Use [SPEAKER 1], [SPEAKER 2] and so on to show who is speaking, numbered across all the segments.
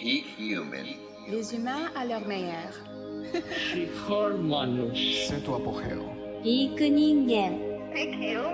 [SPEAKER 1] Peak human.
[SPEAKER 2] Les humains à leur meilleur.
[SPEAKER 3] C'est tu apogeo.
[SPEAKER 4] Peak 人間
[SPEAKER 1] Peak humano.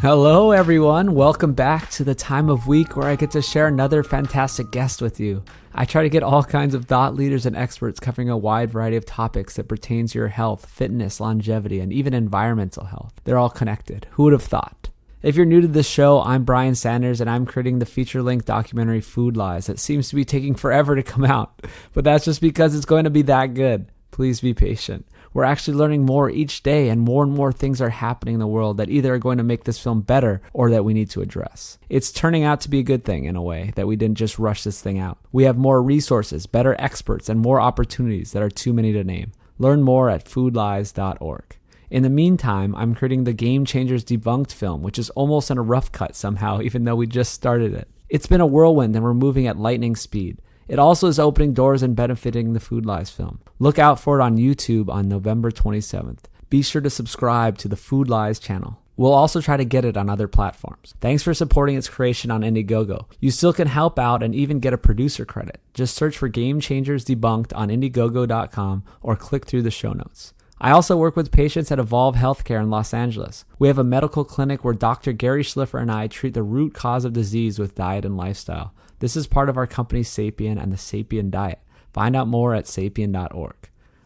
[SPEAKER 5] Hello, everyone. Welcome back to the time of week where I get to share another fantastic guest with you. I try to get all kinds of thought leaders and experts covering a wide variety of topics that pertains to your health, fitness, longevity, and even environmental health. They're all connected. Who would have thought? If you're new to this show, I'm Brian Sanders, and I'm creating the feature-length documentary Food Lies that seems to be taking forever to come out. But that's just because it's going to be that good. Please be patient. We're actually learning more each day, and more things are happening in the world that either are going to make this film better or that we need to address. It's turning out to be a good thing in a way, that we didn't just rush this thing out. We have more resources, better experts, and more opportunities that are too many to name. Learn more at foodlies.org. In the meantime, I'm creating the Game Changers Debunked film, which is almost in a rough cut somehow, even though we just started it. It's been a whirlwind, and we're moving at lightning speed. It also is opening doors and benefiting the Food Lies film. Look out for it on YouTube on November 27th. Be sure to subscribe to the Food Lies channel. We'll also try to get it on other platforms. Thanks for supporting its creation on Indiegogo. You still can help out and even get a producer credit. Just search for Game Changers Debunked on Indiegogo.com or click through the show notes. I also work with patients at Evolve Healthcare in Los Angeles. We have a medical clinic where Dr. Gary Schliffer and I treat the root cause of disease with diet and lifestyle. This is part of our company Sapien and the Sapien Diet. Find out more at sapien.org.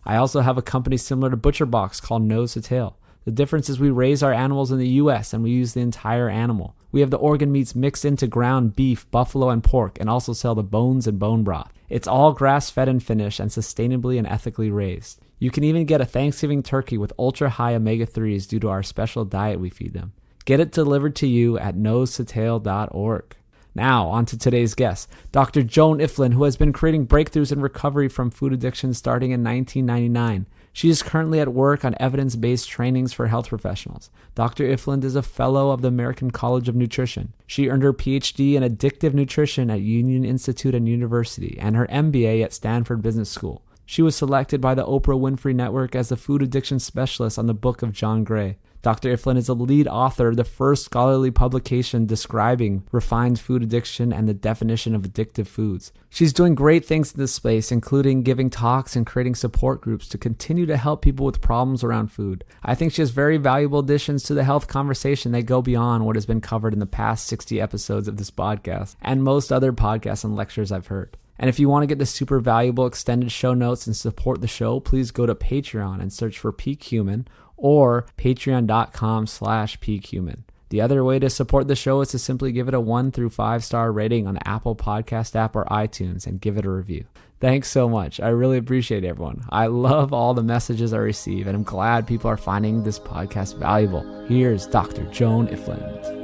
[SPEAKER 5] I also have a company similar to ButcherBox called Nose to Tail. The difference is we raise our animals in the U.S. and we use the entire animal. We have the organ meats mixed into ground beef, buffalo, and pork, and also sell the bones and bone broth. It's all grass-fed and finished and sustainably and ethically raised. You can even get a Thanksgiving turkey with ultra-high omega-3s due to our special diet we feed them. Get it delivered to you at nosetotail.org. Now, on to today's guest, Dr. Joan Ifland, who has been creating breakthroughs in recovery from food addiction starting in 1999. She is currently at work on evidence-based trainings for health professionals. Dr. Ifland is a fellow of the American College of Nutrition. She earned her PhD in addictive nutrition at Union Institute and University and her MBA at Stanford Business School. She was selected by the Oprah Winfrey Network as the food addiction specialist on the book of John Gray. Dr. Ifland is a lead author of the first scholarly publication describing refined food addiction and the definition of addictive foods. She's doing great things in this space, including giving talks and creating support groups to continue to help people with problems around food. I think she has very valuable additions to the health conversation that go beyond what has been covered in the past 60 episodes of this podcast and most other podcasts and lectures I've heard. And if you want to get the super valuable extended show notes and support the show, please go to Patreon and search for Peak Human or patreon.com/peakhuman. The other way to support the show is to simply give it a 1 through 5 star rating on the Apple Podcast app or iTunes and give it a review. Thanks so much. I really appreciate everyone. I love all the messages I receive, and I'm glad people are finding this podcast valuable. Here's Dr. Joan Ifland.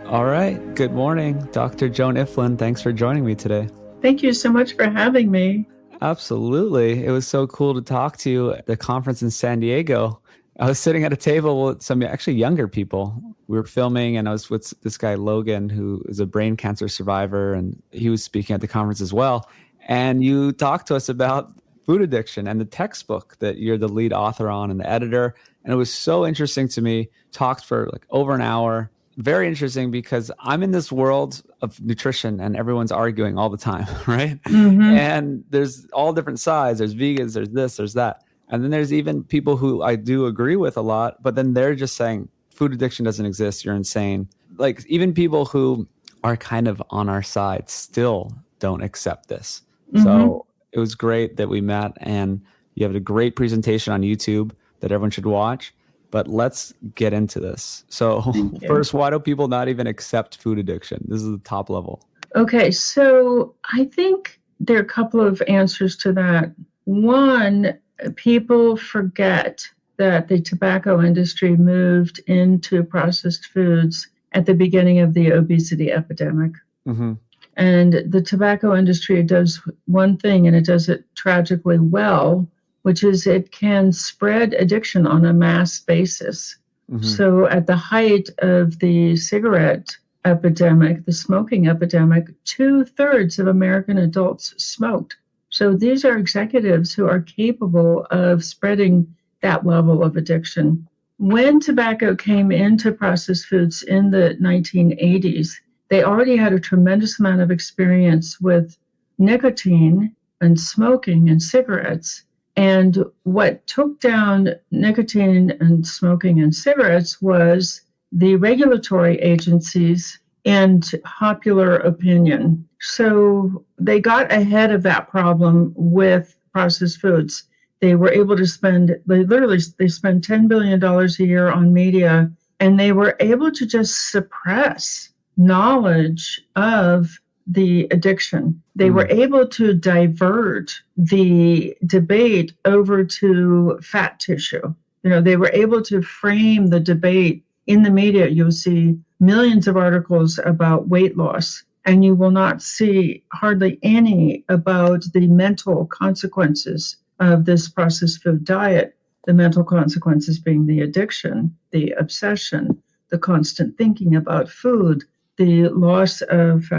[SPEAKER 5] All right. Good morning, Dr. Joan Ifland. Thanks for joining me today.
[SPEAKER 6] Thank you so much for having me.
[SPEAKER 5] Absolutely. It was so cool to talk to you at the conference in San Diego. I was sitting at a table with some actually younger people. We were filming, and I was with this guy, Logan, who is a brain cancer survivor, and he was speaking at the conference as well. And you talked to us about food addiction and the textbook that you're the lead author on and the editor. And it was so interesting to me. Talked for like over an hour. Very interesting because I'm in this world of nutrition and everyone's arguing all the time, right? Mm-hmm. And there's all different sides. There's vegans, there's this, there's that. And then there's even people who I do agree with a lot, but then they're just saying food addiction doesn't exist. You're insane. Like even people who are kind of on our side still don't accept this. Mm-hmm. So it was great that we met, and you have a great presentation on YouTube that everyone should watch. But let's get into this. So first, why do people not even accept food addiction? This is the top level.
[SPEAKER 6] Okay, so I think there are a couple of answers to that. One, people forget that the tobacco industry moved into processed foods at the beginning of the obesity epidemic. Mm-hmm. And the tobacco industry does one thing, and it does it tragically well, which is it can spread addiction on a mass basis. Mm-hmm. So at the height of the cigarette epidemic, the smoking epidemic, 2/3 of American adults smoked. So these are executives who are capable of spreading that level of addiction. When tobacco came into processed foods in the 1980s, they already had a tremendous amount of experience with nicotine and smoking and cigarettes. And what took down nicotine and smoking and cigarettes was the regulatory agencies and popular opinion. So they got ahead of that problem with processed foods. They were able to spend $10 billion a year on media, and they were able to just suppress knowledge of the addiction. They were able to divert the debate over to fat tissue. They were able to frame the debate in the media. You'll see millions of articles about weight loss, and you will not see hardly any about the mental consequences of this processed food diet. The mental consequences being the addiction, the obsession, the constant thinking about food, the loss of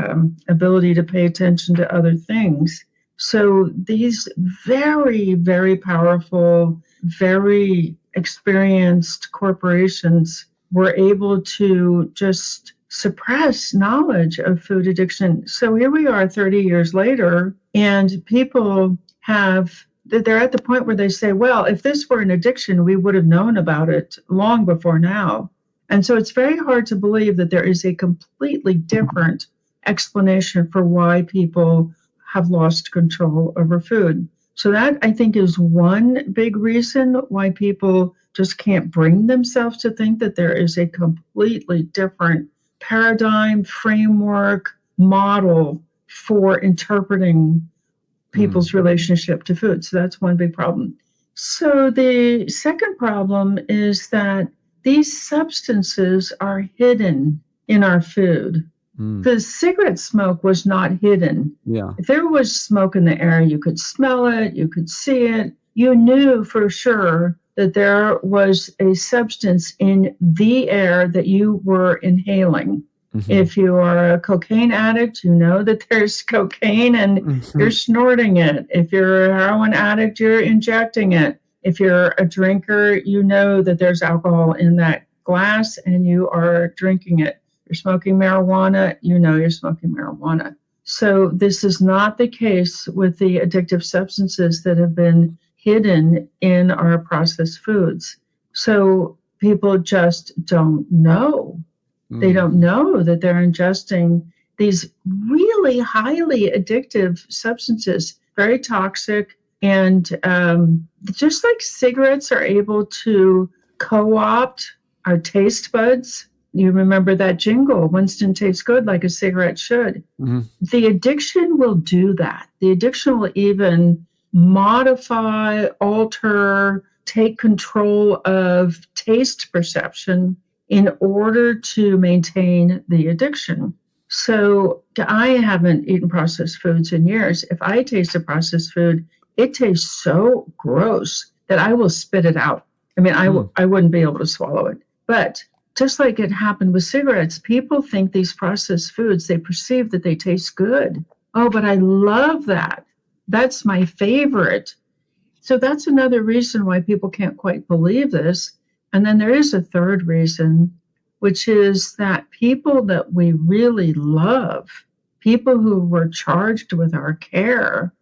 [SPEAKER 6] ability to pay attention to other things. So these very, very powerful, very experienced corporations were able to just suppress knowledge of food addiction. So here we are 30 years later, and people they're at the point where they say, well, if this were an addiction, we would have known about it long before now. And so it's very hard to believe that there is a completely different explanation for why people have lost control over food. So that, I think, is one big reason why people just can't bring themselves to think that there is a completely different paradigm, framework, model for interpreting people's relationship to food. So that's one big problem. So the second problem is that these substances are hidden in our food. The cigarette smoke was not hidden.
[SPEAKER 5] Yeah.
[SPEAKER 6] If there was smoke in the air, you could smell it, you could see it. You knew for sure that there was a substance in the air that you were inhaling. If you are a cocaine addict, you know that there's cocaine and you're snorting it. If you're a heroin addict, you're injecting it. If you're a drinker, you know that there's alcohol in that glass and you are drinking it. You're smoking marijuana, you know you're smoking marijuana. So this is not the case with the addictive substances that have been hidden in our processed foods. So people just don't know. They don't know that they're ingesting these really highly addictive substances, very toxic. And just like cigarettes are able to co-opt our taste buds. You remember that jingle, Winston tastes good like a cigarette should. The addiction will do that. The addiction will even modify, alter, take control of taste perception in order to maintain the addiction. So I haven't eaten processed foods in years. If I taste a processed food, it tastes so gross that I will spit it out. I mean, I wouldn't be able to swallow it. But just like it happened with cigarettes, people think these processed foods, they perceive that they taste good. Oh, but I love that. That's my favorite. So that's another reason why people can't quite believe this. And then there is a third reason, which is that people that we really love, people who were charged with our care,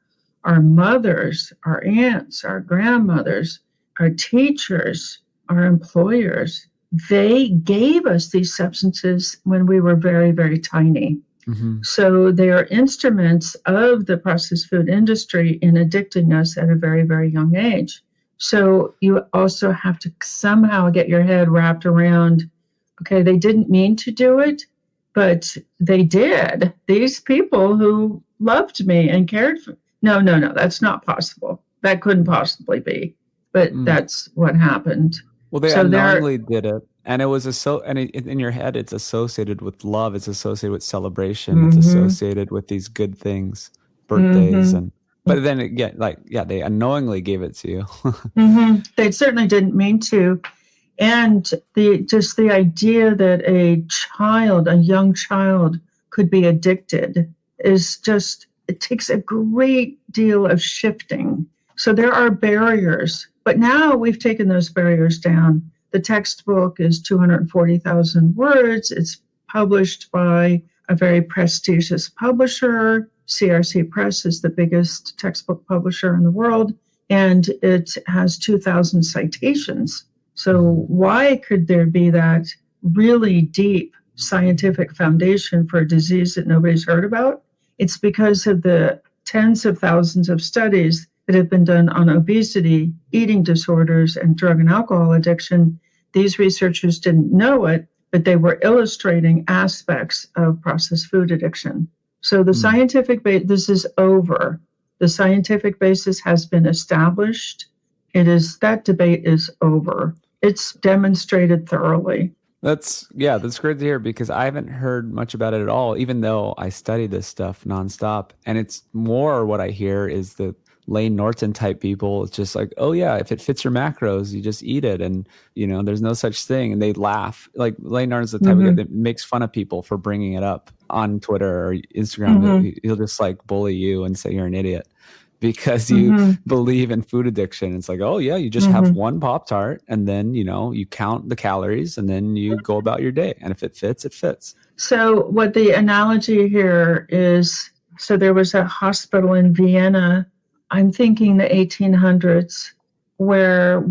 [SPEAKER 6] our mothers, our aunts, our grandmothers, our teachers, our employers, they gave us these substances when we were very, very tiny. So they are instruments of the processed food industry in addicting us at a very, very young age. So you also have to somehow get your head wrapped around, okay, they didn't mean to do it, but they did. These people who loved me and cared for me. No, that's not possible. That couldn't possibly be. But that's what happened.
[SPEAKER 5] Well, they unknowingly did it. And it was in your head, it's associated with love. It's associated with celebration. It's associated with these good things, birthdays, but then again, they unknowingly gave it to you.
[SPEAKER 6] They certainly didn't mean to. And the idea that a young child could be addicted is just, it takes a great deal of shifting. So there are barriers, but now we've taken those barriers down. The textbook is 240,000 words. It's published by a very prestigious publisher. CRC Press is the biggest textbook publisher in the world, and it has 2,000 citations. So why could there be that really deep scientific foundation for a disease that nobody's heard about? It's because of the tens of thousands of studies that have been done on obesity, eating disorders, and drug and alcohol addiction. These researchers didn't know it, but they were illustrating aspects of processed food addiction. So the scientific base, this is over. The scientific basis has been established. That debate is over. It's demonstrated thoroughly.
[SPEAKER 5] That's great to hear, because I haven't heard much about it at all, even though I study this stuff nonstop. And it's more what I hear is the Lane Norton type people. It's just like, oh yeah, if it fits your macros, you just eat it. And, there's no such thing. And they laugh. Like Lane Norton's the type of guy that makes fun of people for bringing it up on Twitter or Instagram. He'll just like bully you and say you're an idiot because you believe in food addiction. It's like, oh yeah, you just have one Pop-Tart and then, you count the calories and then you go about your day. And if it fits, it fits. So
[SPEAKER 6] what the analogy here is, so there was a hospital in Vienna, I'm thinking the 1800s, where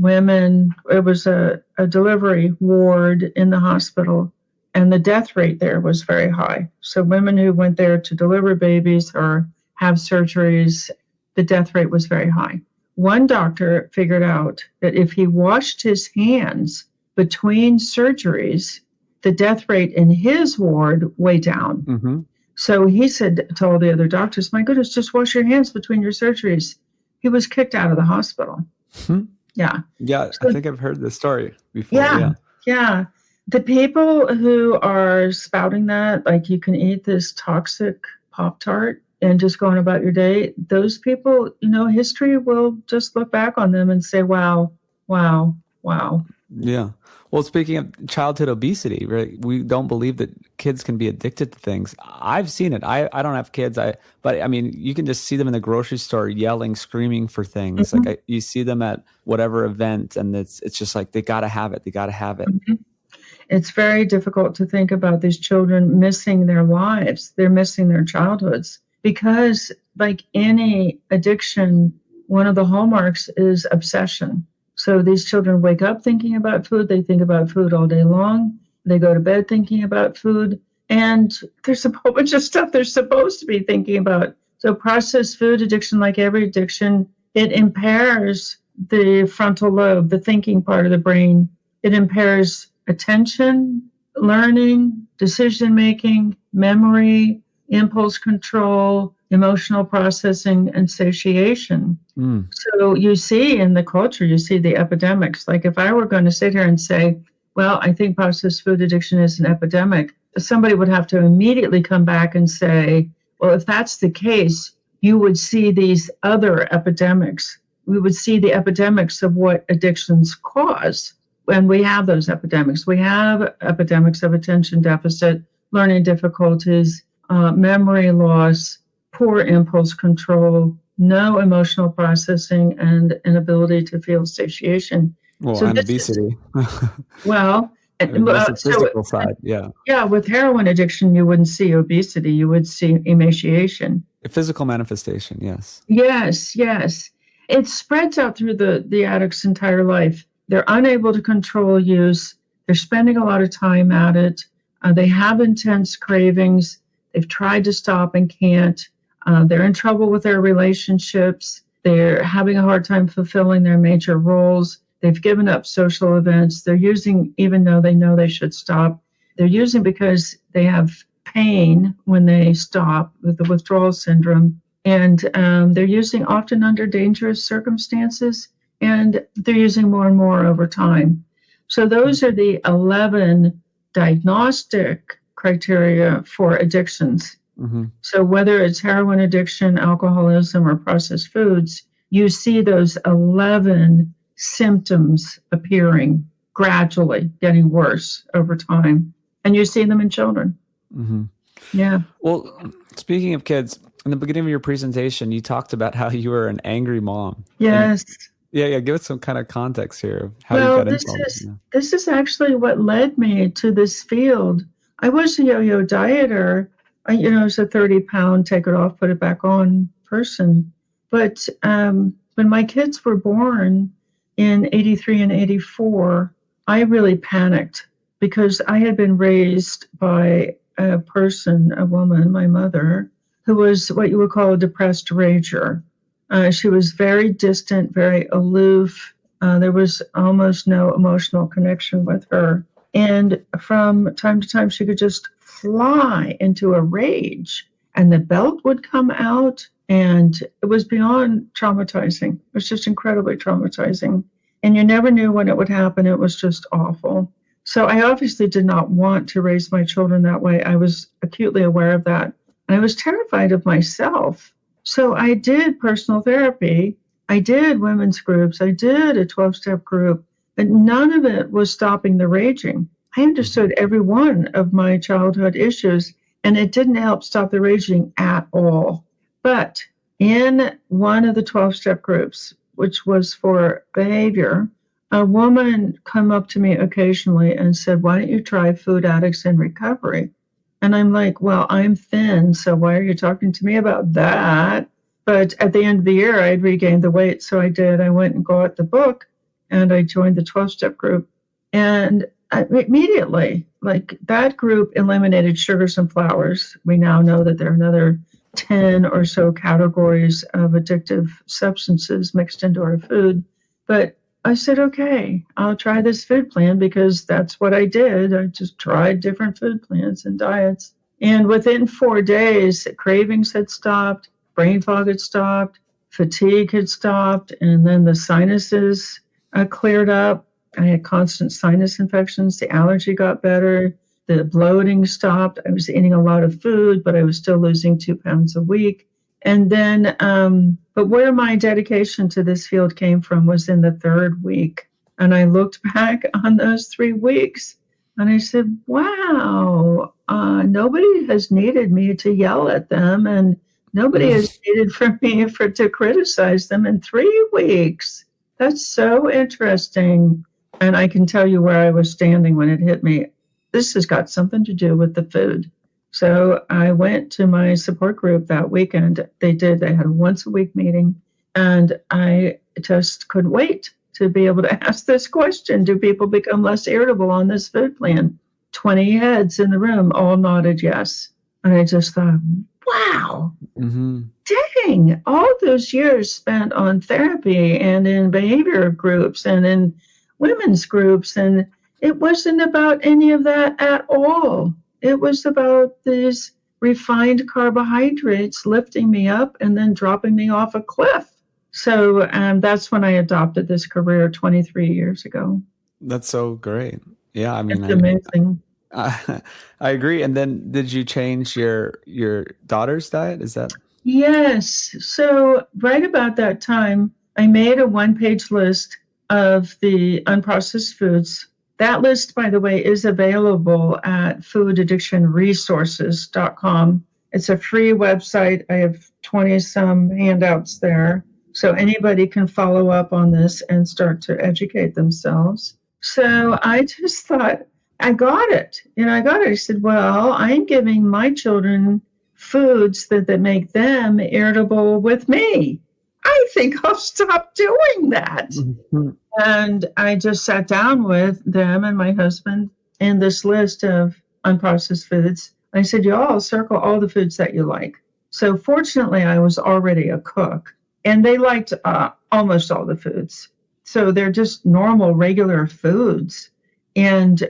[SPEAKER 6] it was a delivery ward in the hospital, and the death rate there was very high. So women who went there to deliver babies or have surgeries, the death rate was very high. One doctor figured out that if he washed his hands between surgeries, the death rate in his ward way down. So he said to all the other doctors, my goodness, just wash your hands between your surgeries. He was kicked out of the hospital. Yeah.
[SPEAKER 5] Yeah, so, I think I've heard this story before.
[SPEAKER 6] Yeah. The people who are spouting that, like you can eat this toxic Pop-Tart and just going about your day, those people, history will just look back on them and say, wow.
[SPEAKER 5] Yeah. Well, speaking of childhood obesity, right? We don't believe that kids can be addicted to things. I've seen it. I don't have kids. But I mean, you can just see them in the grocery store yelling, screaming for things. Like you see them at whatever event, and it's just like they gotta have it. They gotta have it.
[SPEAKER 6] It's very difficult to think about these children missing their lives. They're missing their childhoods because, like any addiction, one of the hallmarks is obsession. So these children wake up thinking about food. They think about food all day long. They go to bed thinking about food. And there's a whole bunch of stuff they're supposed to be thinking about. So processed food addiction, like every addiction, it impairs the frontal lobe, the thinking part of the brain. It impairs attention, learning, decision-making, memory, impulse control, emotional processing, and satiation. So you see in the culture, you see the epidemics. Like if I were going to sit here and say, well, I think processed food addiction is an epidemic, somebody would have to immediately come back and say, well, if that's the case, you would see these other epidemics. We would see the epidemics of what addictions cause. And we have those epidemics. We have epidemics of attention deficit, learning difficulties, memory loss, poor impulse control, no emotional processing, and inability to feel satiation.
[SPEAKER 5] Well, so and obesity.
[SPEAKER 6] That's
[SPEAKER 5] the physical side, yeah.
[SPEAKER 6] Yeah, with heroin addiction, you wouldn't see obesity. You would see emaciation.
[SPEAKER 5] A physical manifestation, yes.
[SPEAKER 6] Yes. It spreads out through the addict's entire life. They're unable to control use. They're spending a lot of time at it. They have intense cravings. They've tried to stop and can't. They're in trouble with their relationships. They're having a hard time fulfilling their major roles. They've given up social events. They're using, even though they know they should stop. They're using because they have pain when they stop with the withdrawal syndrome. And they're using often under dangerous circumstances. And they're using more and more over time. So those are the 11 diagnostic criteria for addictions. So whether it's heroin addiction, alcoholism, or processed foods, you see those 11 symptoms appearing: gradually getting worse over time. And you see them in children.
[SPEAKER 5] Mm-hmm.
[SPEAKER 6] Yeah.
[SPEAKER 5] Well, speaking of kids, in the beginning of your presentation, you talked about how you were an angry mom.
[SPEAKER 6] Yes.
[SPEAKER 5] And yeah. Give us some kind of context here of how you
[SPEAKER 6] Well,
[SPEAKER 5] got into all this.
[SPEAKER 6] this is actually what led me to this field. I was a yo-yo dieter. I was a 30-pound, take it off, put it back on person. But when my kids were born in 83 and 84, I really panicked because I had been raised by a person, a woman, my mother, who was what you would call a depressed rager. She was very distant, very aloof. There was almost no emotional connection with her. And from time to time, she could just fly into a rage and the belt would come out. And it was beyond traumatizing. It was just incredibly traumatizing. And you never knew when it would happen. It was just awful. So I obviously did not want to raise my children that way. I was acutely aware of that. And I was terrified of myself. So I did personal therapy. I did women's groups. I did a 12-step group. But none of it was stopping the raging. I understood every one of my childhood issues, and it didn't help stop the raging at all. But in one of the 12-step groups, which was for behavior, a woman came up to me occasionally and said, "Why don't you try Food Addicts in Recovery?" And I'm like, well, I'm thin, so why are you talking to me about that? But at the end of the year, I had regained the weight, so I did. I went and got the book, and I joined the 12-step group. And immediately, like that group eliminated sugars and flours. We now know that there are another 10 or so categories of addictive substances mixed into our food. But I said, okay, I'll try this food plan because that's what I did. I just tried different food plans and diets. And within 4 days, cravings had stopped, brain fog had stopped, fatigue had stopped, and then the sinuses cleared up. I had constant sinus infections. The allergy got better. The bloating stopped. I was eating a lot of food, but I was still losing 2 pounds a week. And then, but where my dedication to this field came from was in the 3rd week. And I looked back on those 3 weeks and I said, wow, nobody has needed me to yell at them. And nobody has needed for me to criticize them in 3 weeks. That's so interesting. And I can tell you where I was standing when it hit me. This has got something to do with the food. So I went to my support group that weekend. They had a once-a-week meeting, and I just couldn't wait to be able to ask this question. Do people become less irritable on this food plan? 20 heads in the room all nodded yes. And I just thought, wow, dang, all those years spent on therapy and in behavior groups and in women's groups, and it wasn't about any of that at all. It was about these refined carbohydrates lifting me up and then dropping me off a cliff. So that's when I adopted this career 23 years ago.
[SPEAKER 5] That's so great. Yeah, I mean,
[SPEAKER 6] it's amazing.
[SPEAKER 5] I agree. And then did you change your daughter's diet? Is that?
[SPEAKER 6] Yes. So right about that time, I made a 1-page list of the unprocessed foods. That list, by the way, is available at foodaddictionresources.com. It's a free website. I have 20-some handouts there. So anybody can follow up on this and start to educate themselves. So I just thought, I got it. I said, well, I'm giving my children foods that make them irritable with me. I think I'll stop doing that. Mm-hmm. And I just sat down with them and my husband in this list of unprocessed foods. I said, y'all circle all the foods that you like. So fortunately, I was already a cook, and they liked almost all the foods. So they're just normal, regular foods. And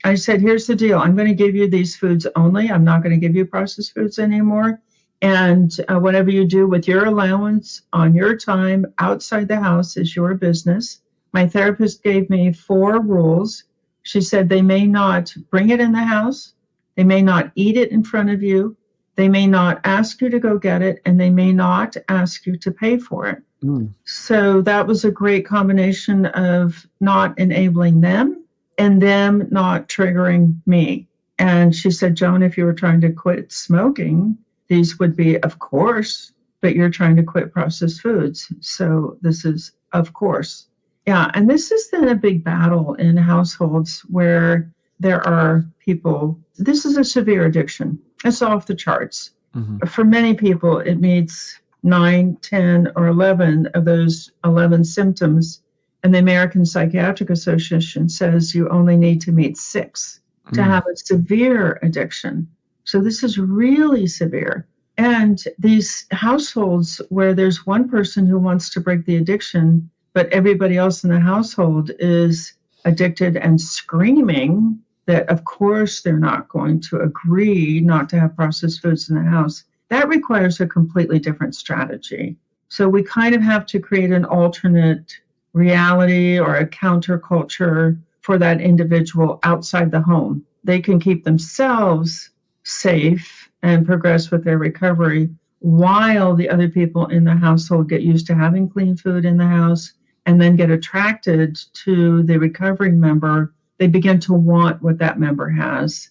[SPEAKER 6] I said, here's the deal. I'm going to give you these foods only. I'm not going to give you processed foods anymore. And whatever you do with your allowance on your time outside the house is your business. My therapist gave me 4 rules. She said they may not bring it in the house. They may not eat it in front of you. They may not ask you to go get it. And they may not ask you to pay for it.
[SPEAKER 5] Mm.
[SPEAKER 6] So that was a great combination of not enabling them and them not triggering me. And she said, Joan, if you were trying to quit smoking, these would be, of course, but you're trying to quit processed foods. So this is, of course. Yeah. And this has been a big battle in households where there are people, this is a severe addiction. It's off the charts.
[SPEAKER 5] Mm-hmm.
[SPEAKER 6] For many people, it meets 9, 10, or 11 of those 11 symptoms. And the American Psychiatric Association says you only need to meet 6 to have a severe addiction. So this is really severe. And these households where there's one person who wants to break the addiction, but everybody else in the household is addicted and screaming that, of course, they're not going to agree not to have processed foods in the house. That requires a completely different strategy. So we kind of have to create an alternate reality or a counterculture for that individual outside the home. They can keep themselves safe and progress with their recovery while the other people in the household get used to having clean food in the house and then get attracted to the recovering member. They begin to want what that member has.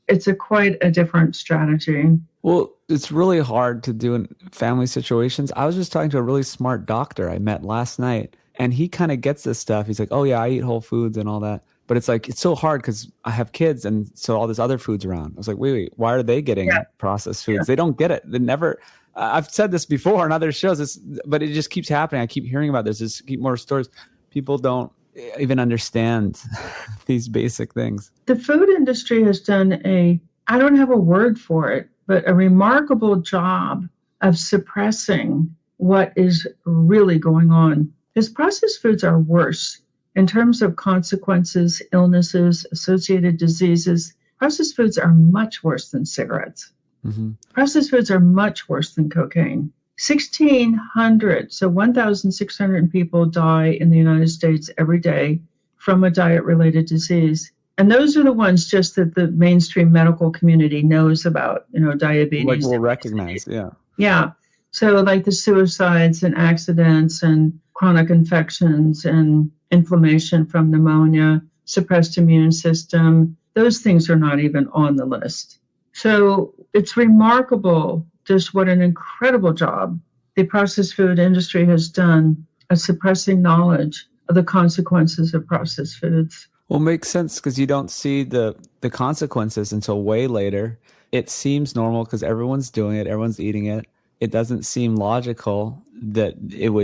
[SPEAKER 6] It's quite a different strategy.
[SPEAKER 5] Well, it's really hard to do in family situations. I was just talking to a really smart doctor I met last night, and he kind of gets this stuff. He's like, oh yeah, I eat whole foods and all that. But it's like, it's so hard because I have kids and so all this other food's around. I was like, wait, why are they getting processed foods? They don't get it. They never, I've said this before on other shows, but it just keeps happening. I keep hearing about this. Just keep more stories. People don't even understand these basic things.
[SPEAKER 6] The food industry has done I don't have a word for it, but a remarkable job of suppressing what is really going on. Because processed foods are worse in terms of consequences, illnesses, associated diseases. Processed foods are much worse than cigarettes.
[SPEAKER 5] Mm-hmm.
[SPEAKER 6] Processed foods are much worse than cocaine. 1,600, so 1,600 people die in the United States every day from a diet-related disease. And those are the ones just that the mainstream medical community knows about, diabetes.
[SPEAKER 5] Like we'll recognize, yeah.
[SPEAKER 6] Yeah. So like the suicides and accidents and chronic infections and inflammation from pneumonia, suppressed immune system, those things are not even on the list. So it's remarkable just what an incredible job the processed food industry has done of suppressing knowledge of the consequences of processed foods.
[SPEAKER 5] Well, it makes sense because you don't see the consequences until way later. It seems normal because everyone's doing it, everyone's eating it. It doesn't seem logical that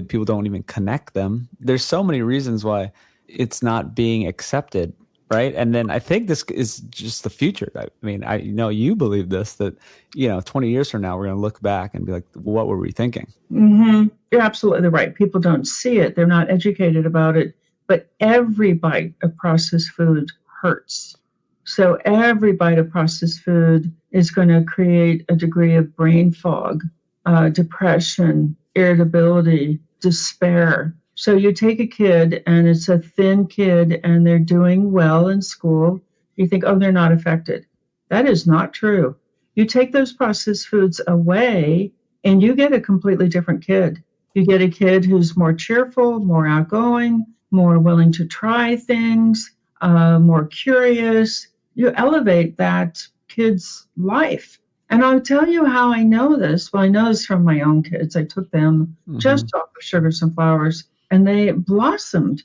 [SPEAKER 5] people don't even connect them. There's so many reasons why it's not being accepted, right? And then I think this is just the future. I mean, I know you believe this, that, 20 years from now, we're going to look back and be like, what were we thinking?
[SPEAKER 6] Mm-hmm. You're absolutely right. People don't see it. They're not educated about it. But every bite of processed food hurts. So every bite of processed food is going to create a degree of brain fog, depression, irritability, despair. So you take a kid and it's a thin kid and they're doing well in school. You think, oh, they're not affected. That is not true. You take those processed foods away and you get a completely different kid. You get a kid who's more cheerful, more outgoing, more willing to try things, more curious. You elevate that kid's life. And I'll tell you how I know this. Well, I know this from my own kids. I took them just off of sugars and flours, and they blossomed.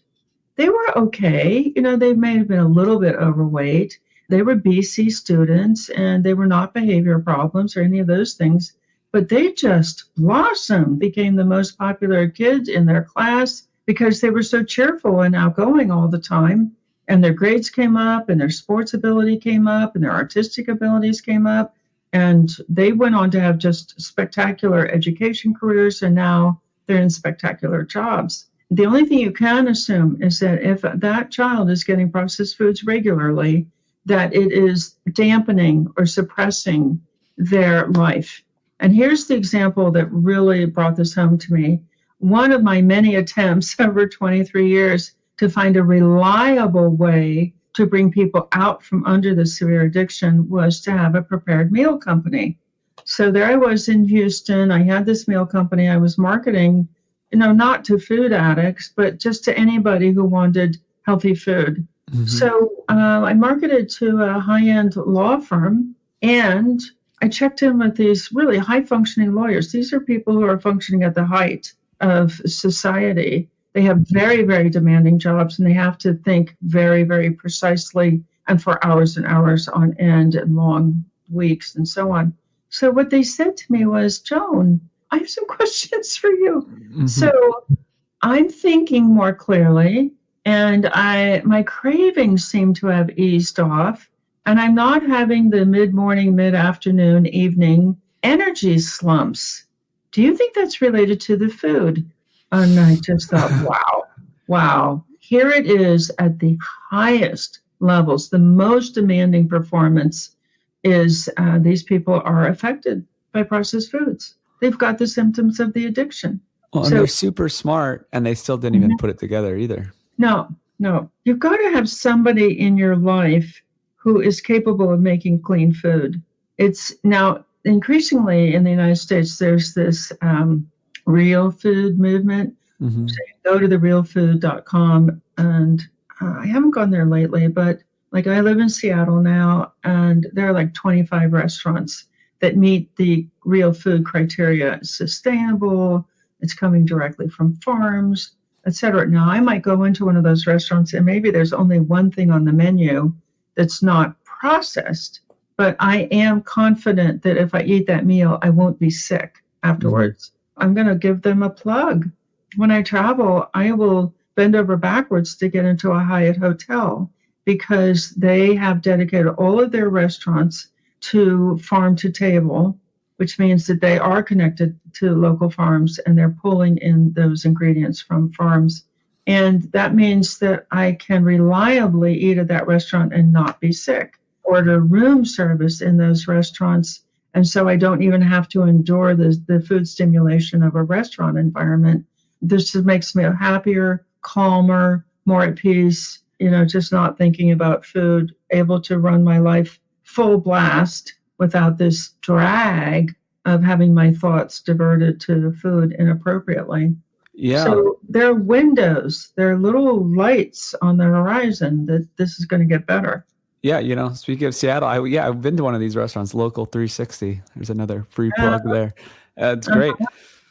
[SPEAKER 6] They were okay. They may have been a little bit overweight. They were BC students, and they were not behavior problems or any of those things. But they just blossomed, became the most popular kids in their class because they were so cheerful and outgoing all the time. And their grades came up, and their sports ability came up, and their artistic abilities came up. And they went on to have just spectacular education careers, and now they're in spectacular jobs. The only thing you can assume is that if that child is getting processed foods regularly, that it is dampening or suppressing their life. And here's the example that really brought this home to me. One of my many attempts over 23 years to find a reliable way to bring people out from under the severe addiction was to have a prepared meal company. So there I was in Houston. I had this meal company. I was marketing not to food addicts, but just to anybody who wanted healthy food. Mm-hmm. So I marketed to a high-end law firm, and I checked in with these really high-functioning lawyers. These are people who are functioning at the height of society. They have very, very demanding jobs, and they have to think very, very precisely and for hours and hours on end and long weeks and so on. So what they said to me was, Joan, I have some questions for you. Mm-hmm. So I'm thinking more clearly, and my cravings seem to have eased off, and I'm not having the mid-morning, mid-afternoon, evening energy slumps. Do you think that's related to the food? And I just thought, wow, here it is at the highest levels. The most demanding performance is these people are affected by processed foods. They've got the symptoms of the addiction.
[SPEAKER 5] Well, and they're super smart, and they still didn't even put it together either. No. You've got to have somebody in your life who is capable of making clean food. It's now increasingly in the United States, there's this real food movement. Mm-hmm. So you go to therealfood.com, and I haven't gone there lately, but like I live in Seattle now, and there are like 25 restaurants that meet the real food criteria. It's sustainable, it's coming directly from farms, etc. Now, I might go into one of those restaurants and maybe there's only one thing on the menu that's not processed, but I am confident that if I eat that meal, I won't be sick afterwards. Mm-hmm. I'm going to give them a plug. When I travel, I will bend over backwards to get into a Hyatt hotel because they have dedicated all of their restaurants to farm to table, which means that they are connected to local farms and they're pulling in those ingredients from farms. And that means that I can reliably eat at that restaurant and not be sick. Order room service in those restaurants. And so I don't even have to endure the food stimulation of a restaurant environment. This just makes me happier, calmer, more at peace, just not thinking about food, able to run my life full blast without this drag of having my thoughts diverted to food inappropriately. Yeah. So there are windows, there are little lights on the horizon that this is going to get better. Yeah, speaking of Seattle, I've been to one of these restaurants, Local 360. There's another free plug there. It's great.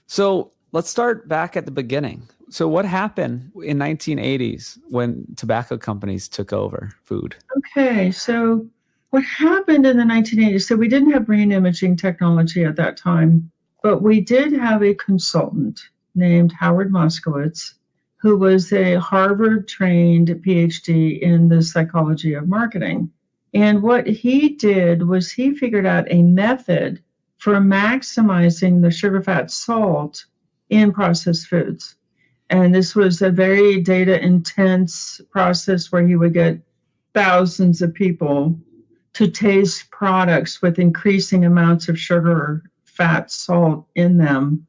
[SPEAKER 5] So let's start back at the beginning. So what happened in 1980s when tobacco companies took over food?
[SPEAKER 6] Okay, so what happened in the 1980s, so we didn't have brain imaging technology at that time, but we did have a consultant named Howard Moskowitz, who was a Harvard-trained PhD in the psychology of marketing. And what he did was he figured out a method for maximizing the sugar, fat, salt in processed foods. And this was a very data-intense process where he would get thousands of people to taste products with increasing amounts of sugar, fat, salt in them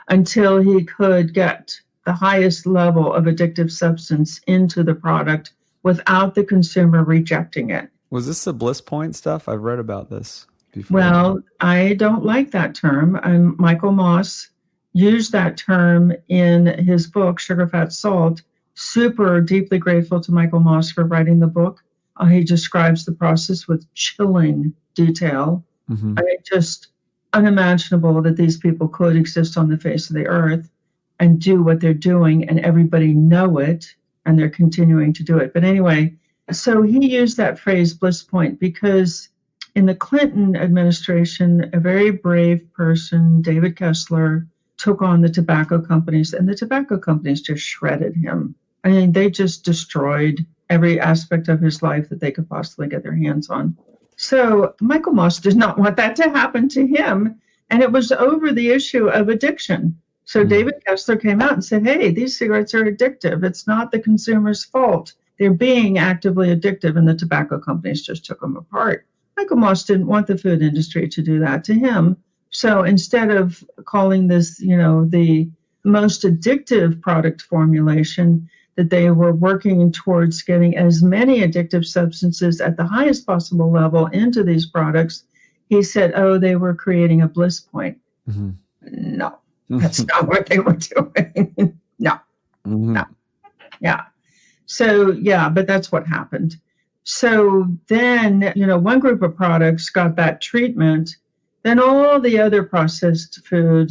[SPEAKER 6] until he could get the highest level of addictive substance into the product without the consumer rejecting it.
[SPEAKER 5] Was this the bliss point stuff? I've read about this before.
[SPEAKER 6] Well, I don't like that term. Michael Moss used that term in his book, Sugar, Fat, Salt. Super deeply grateful to Michael Moss for writing the book. He describes the process with chilling detail. Mm-hmm. It's just unimaginable that these people could exist on the face of the earth and do what they're doing, and everybody know it, and they're continuing to do it. But anyway, so he used that phrase bliss point because in the Clinton administration, a very brave person, David Kessler, took on the tobacco companies, and the tobacco companies just shredded him. I mean, they just destroyed every aspect of his life that they could possibly get their hands on. So Michael Moss did not want that to happen to him, and it was over the issue of addiction. So David Kessler came out and said, hey, these cigarettes are addictive. It's not the consumer's fault. They're being actively addictive, and the tobacco companies just took them apart. Michael Moss didn't want the food industry to do that to him. So instead of calling this, the most addictive product formulation, that they were working towards getting as many addictive substances at the highest possible level into these products, he said, they were creating a bliss point. Mm-hmm. No, That's not what they were doing. No. No. Yeah. So, yeah, but that's what happened. So then, one group of products got that treatment. Then all the other processed food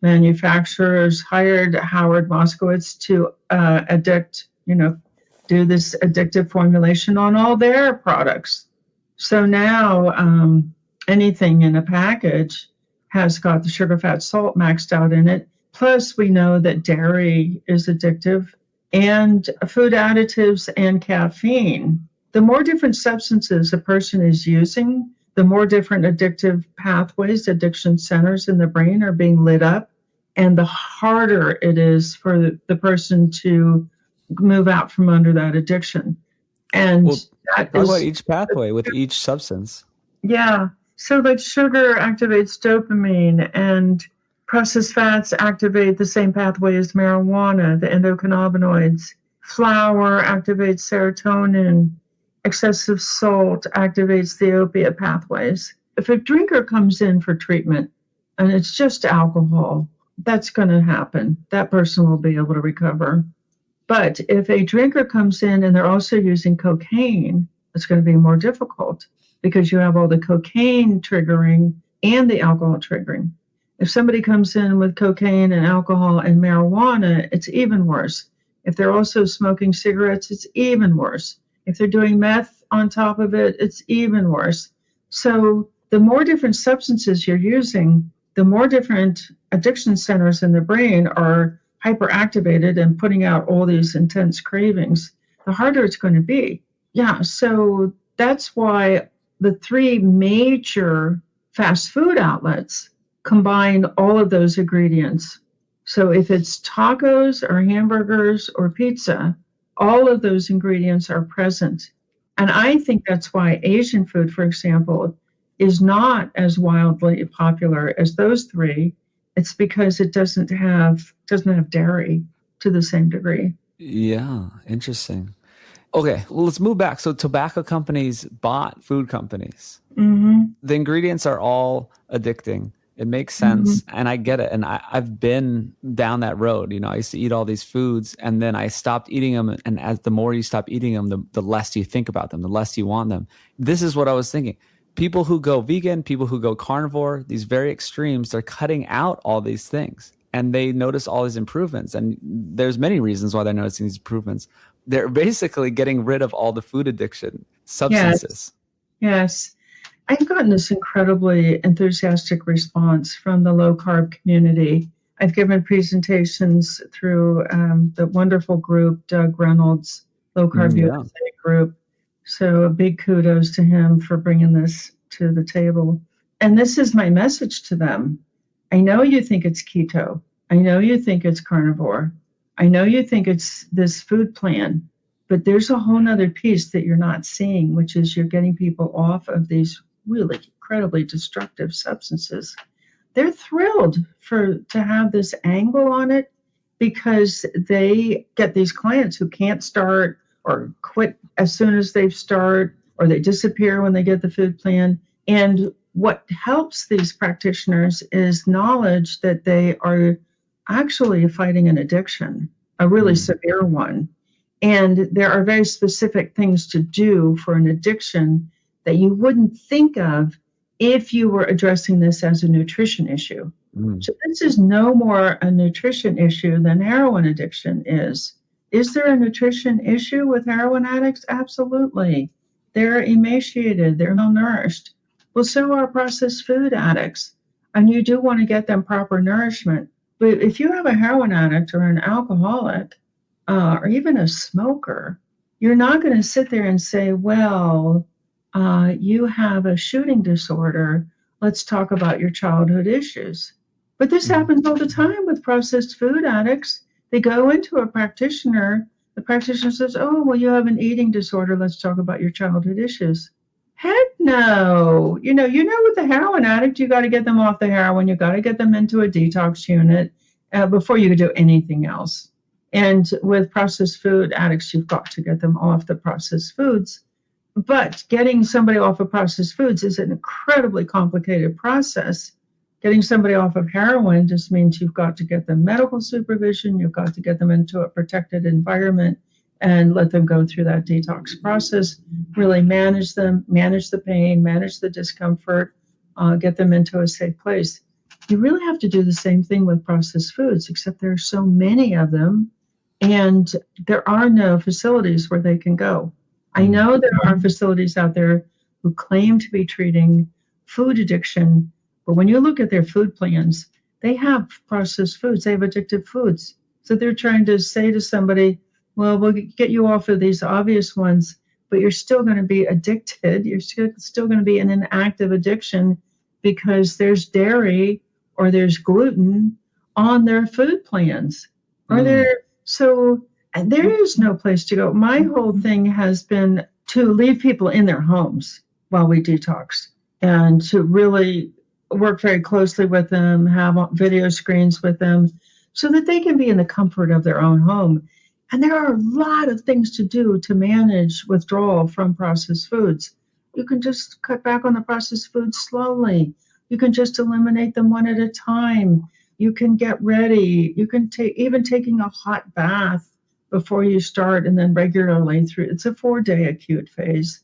[SPEAKER 6] manufacturers hired Howard Moskowitz to do this addictive formulation on all their products. So now anything in a package has got the sugar, fat, salt maxed out in it. Plus, we know that dairy is addictive, and food additives and caffeine. The more different substances a person is using, the more different addictive pathways, addiction centers in the brain are being lit up, and the harder it is for the person to move out from under that addiction. And
[SPEAKER 5] talk about each pathway with each substance.
[SPEAKER 6] Yeah. So like sugar activates dopamine, and processed fats activate the same pathway as marijuana, the endocannabinoids. Flour activates serotonin. Excessive salt activates the opiate pathways. If a drinker comes in for treatment and it's just alcohol, that's going to happen. That person will be able to recover. But if a drinker comes in and they're also using cocaine, it's going to be more difficult because you have all the cocaine triggering and the alcohol triggering. If somebody comes in with cocaine and alcohol and marijuana, it's even worse. If they're also smoking cigarettes, it's even worse. If they're doing meth on top of it, it's even worse. So the more different substances you're using, the more different addiction centers in the brain are hyperactivated and putting out all these intense cravings, the harder it's going to be. Yeah, so that's why the three major fast food outlets combine all of those ingredients. So if it's tacos or hamburgers or pizza, all of those ingredients are present. And I think that's why Asian food, for example, is not as wildly popular as those three. It's because it doesn't have dairy to the same degree.
[SPEAKER 5] Yeah, interesting. Okay, well, let's move back. So tobacco companies bought food companies.
[SPEAKER 6] Mm-hmm.
[SPEAKER 5] The ingredients are all addicting. It makes sense. Mm-hmm. And I get it. And I've been down that road. I used to eat all these foods and then I stopped eating them. And as the more you stop eating them, the less you think about them, the less you want them. This is what I was thinking. People who go vegan, people who go carnivore, these very extremes, they're cutting out all these things. And they notice all these improvements. And there's many reasons why they're noticing these improvements. They're basically getting rid of all the food addiction substances.
[SPEAKER 6] Yes. I've gotten this incredibly enthusiastic response from the low-carb community. I've given presentations through the wonderful group, Doug Reynolds, Low Carb USA group. So a big kudos to him for bringing this to the table. And this is my message to them. I know you think it's keto. I know you think it's carnivore. I know you think it's this food plan, but there's a whole nother piece that you're not seeing, which is you're getting people off of these really incredibly destructive substances. They're thrilled to have this angle on it because they get these clients who can't start or quit as soon as they start, or they disappear when they get the food plan. And what helps these practitioners is knowledge that they are actually fighting an addiction, a really severe one. And there are very specific things to do for an addiction that you wouldn't think of if you were addressing this as a nutrition issue. So this is no more a nutrition issue than heroin addiction is. Is there a nutrition issue with heroin addicts? Absolutely. They're emaciated, they're malnourished. Well, so are processed food addicts. And you do want to get them proper nourishment. But if you have a heroin addict or an alcoholic, or even a smoker, you're not going to sit there and say, well, you have a shooting disorder. Let's talk about your childhood issues. But this happens all the time with processed food addicts. They go into a practitioner. The practitioner says, oh, well, you have an eating disorder. Let's talk about your childhood issues. Heck no. You know, with the heroin addict, you got to get them off the heroin. You got to get them into a detox unit before you can do anything else. And with processed food addicts, you've got to get them off the processed foods. But getting somebody off of processed foods is an incredibly complicated process Getting somebody off of heroin just means you've got to get them medical supervision, you've got to get them into a protected environment and let them go through that detox process, really manage them, manage the pain, manage the discomfort, get them into a safe place. You really have to do the same thing with processed foods, except there are so many of them, and there are no facilities where they can go. I know there are facilities out there who claim to be treating food addiction, but when you look at their food plans, they have processed foods, they have addictive foods. So they're trying to say to somebody, well, we'll get you off of these obvious ones, but you're still going to be addicted. You're still going to be in an active addiction because there's dairy or there's gluten on their food plans. So there is no place to go. My whole thing has been to leave people in their homes while we detox and to really work very closely with them, have video screens with them so that they can be in the comfort of their own home. And there are a lot of things to do to manage withdrawal from processed foods. You can just cut back on the processed foods slowly. You can just eliminate them one at a time. You can get ready. You can take even taking a hot bath before you start and then regularly through. It's a 4-day acute phase.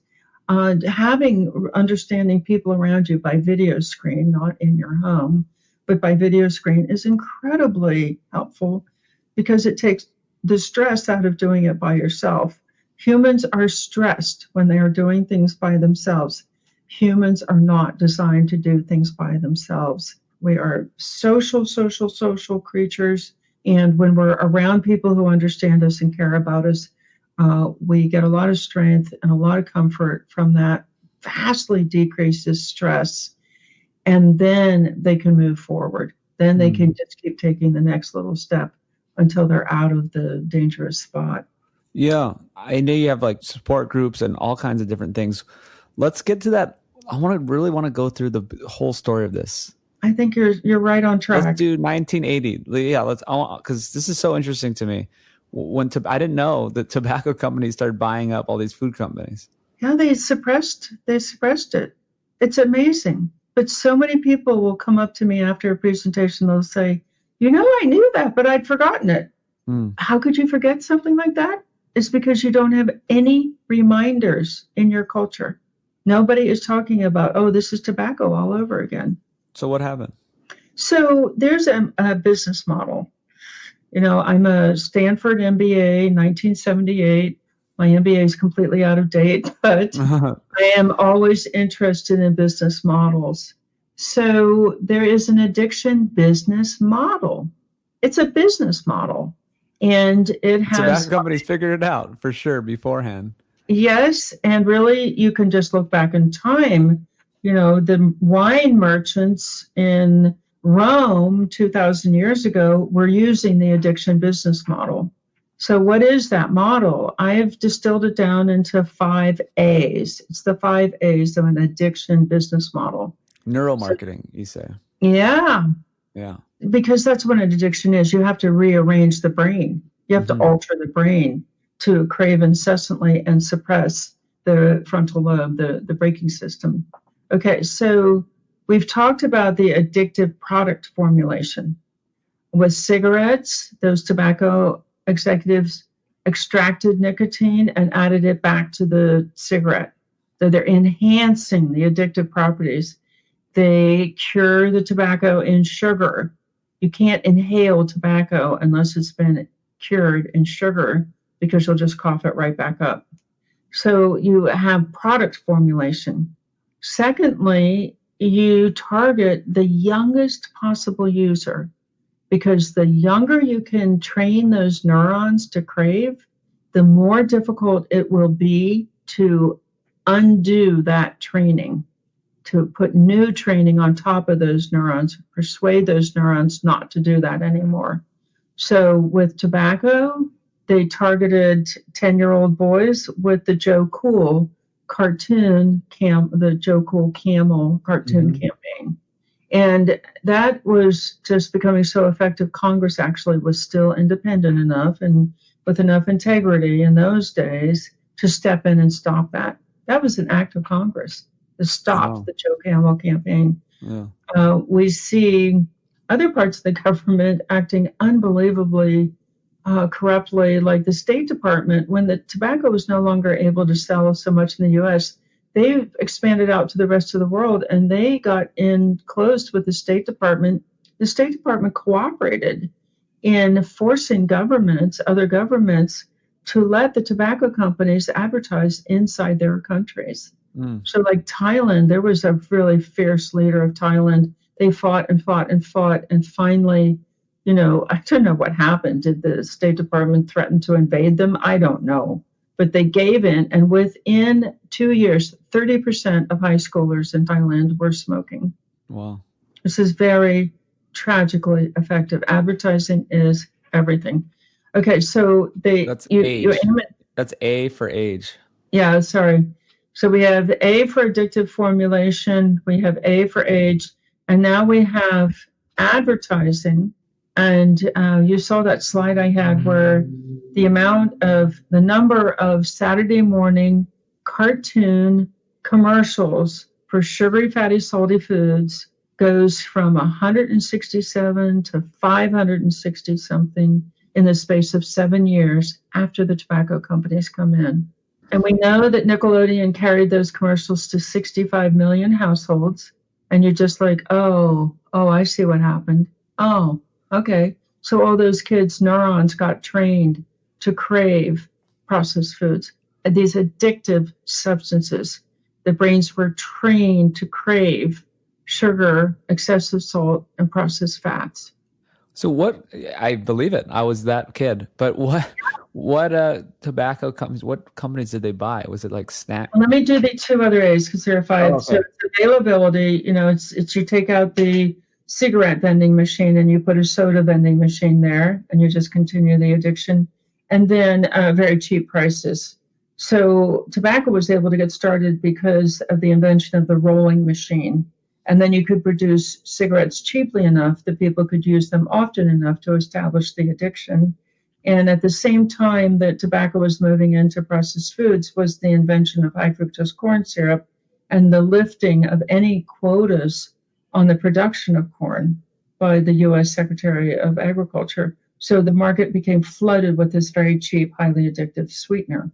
[SPEAKER 6] Understanding people around you by video screen, not in your home, but by video screen is incredibly helpful because it takes the stress out of doing it by yourself. Humans are stressed when they are doing things by themselves. Humans are not designed to do things by themselves. We are social creatures. And when we're around people who understand us and care about us, we get a lot of strength and a lot of comfort from that. Vastly decreases stress. And then they can move forward. Then they can just keep taking the next little step until they're out of the dangerous spot.
[SPEAKER 5] Yeah. I know you have like support groups and all kinds of different things. Let's get to that. I really want to go through the whole story of this.
[SPEAKER 6] I think you're right on track.
[SPEAKER 5] Let's do 1980. Yeah, because this is so interesting to me. I didn't know that tobacco companies started buying up all these food companies.
[SPEAKER 6] Yeah, they suppressed it. It's amazing. But so many people will come up to me after a presentation. They'll say, I knew that, but I'd forgotten it. How could you forget something like that? It's because you don't have any reminders in your culture. Nobody is talking about, this is tobacco all over again.
[SPEAKER 5] So what happened?
[SPEAKER 6] So there's a business model. I'm a Stanford MBA, 1978. My MBA is completely out of date, but I am always interested in business models. So there is an addiction business model. It's a business model. And it has...
[SPEAKER 5] Tobacco companies figured it out for sure beforehand.
[SPEAKER 6] Yes. And really, you can just look back in time. The wine merchants in Rome 2,000 years ago were using the addiction business model. So what is that model? I've distilled it down into 5 A's. It's the 5 A's of an addiction business model.
[SPEAKER 5] Neuromarketing, you say?
[SPEAKER 6] Yeah.
[SPEAKER 5] Yeah.
[SPEAKER 6] Because that's what an addiction is. You have to rearrange the brain. You have to alter the brain to crave incessantly and suppress the frontal lobe, the braking system. Okay, so we've talked about the addictive product formulation. With cigarettes, those tobacco executives extracted nicotine and added it back to the cigarette. So they're enhancing the addictive properties. They cure the tobacco in sugar. You can't inhale tobacco unless it's been cured in sugar because you'll just cough it right back up. So you have product formulation. Secondly, you target the youngest possible user because the younger you can train those neurons to crave, the more difficult it will be to undo that training, to put new training on top of those neurons, persuade those neurons not to do that anymore. So with tobacco, they targeted 10-year-old boys with the Joe Cool cartoon, the Joe Cool Camel cartoon campaign. And that was just becoming so effective. Congress actually was still independent enough and with enough integrity in those days to step in and stop that. That was an act of Congress to stop the Joe Camel campaign.
[SPEAKER 5] Yeah.
[SPEAKER 6] We see other parts of the government acting unbelievably corruptly, like the State Department. When the tobacco was no longer able to sell so much in the U.S., they expanded out to the rest of the world, and they got in close with the State Department. The State Department cooperated in forcing governments, other governments, to let the tobacco companies advertise inside their countries. So like Thailand, there was a really fierce leader of Thailand. They fought and fought and fought. And finally, I don't know what happened. Did the State Department threaten to invade them? I don't know. But they gave in. And within 2 years, 30% of high schoolers in Thailand were smoking.
[SPEAKER 5] Wow.
[SPEAKER 6] This is very tragically effective. Advertising is everything. Okay, so
[SPEAKER 5] That's age. That's A for age.
[SPEAKER 6] Yeah, sorry. So we have A for addictive formulation, we have A for age, and now we have advertising. And you saw that slide I had where the number of Saturday morning cartoon commercials for sugary, fatty, salty foods goes from 167 to 560 something in the space of 7 years after the tobacco companies come in. And we know that Nickelodeon carried those commercials to 65 million households. And you're just like, oh, I see what happened. Oh, okay. So all those kids' neurons got trained to crave processed foods, and these addictive substances. The brains were trained to crave sugar, excessive salt, and processed fats.
[SPEAKER 5] So I believe it. I was that kid. But what tobacco companies, what companies did they buy? Was it like snack?
[SPEAKER 6] Let me do the two other A's because there are five. Okay. So it's availability, it's you take out the cigarette vending machine and you put a soda vending machine there and you just continue the addiction. And then very cheap prices. So tobacco was able to get started because of the invention of the rolling machine. And then you could produce cigarettes cheaply enough that people could use them often enough to establish the addiction. And at the same time that tobacco was moving into processed foods was the invention of high fructose corn syrup and the lifting of any quotas on the production of corn by the U.S. Secretary of Agriculture. So the market became flooded with this very cheap, highly addictive sweetener,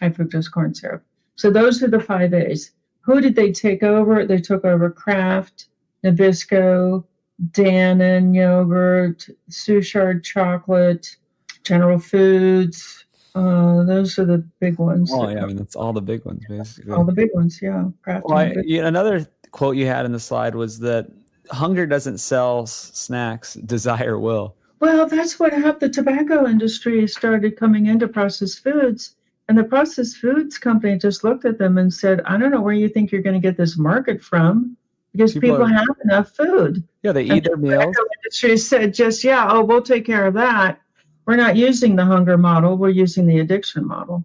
[SPEAKER 6] high fructose corn syrup. So those are the 5 A's. Who did they take over? They took over Kraft, Nabisco, Dannon yogurt, Souchard chocolate, General Foods. Those are the big ones.
[SPEAKER 5] Oh, yeah. I mean, that's all the big ones, basically.
[SPEAKER 6] All the big ones, yeah. Kraft.
[SPEAKER 5] Well, another quote you had in the slide was that hunger doesn't sell snacks, desire will.
[SPEAKER 6] Well, that's what happened. The tobacco industry started coming into processed foods. And the processed foods company just looked at them and said, I don't know where you think you're going to get this market from because people have enough food.
[SPEAKER 5] Yeah, they eat their meals.
[SPEAKER 6] The industry said we'll take care of that. We're not using the hunger model. We're using the addiction model.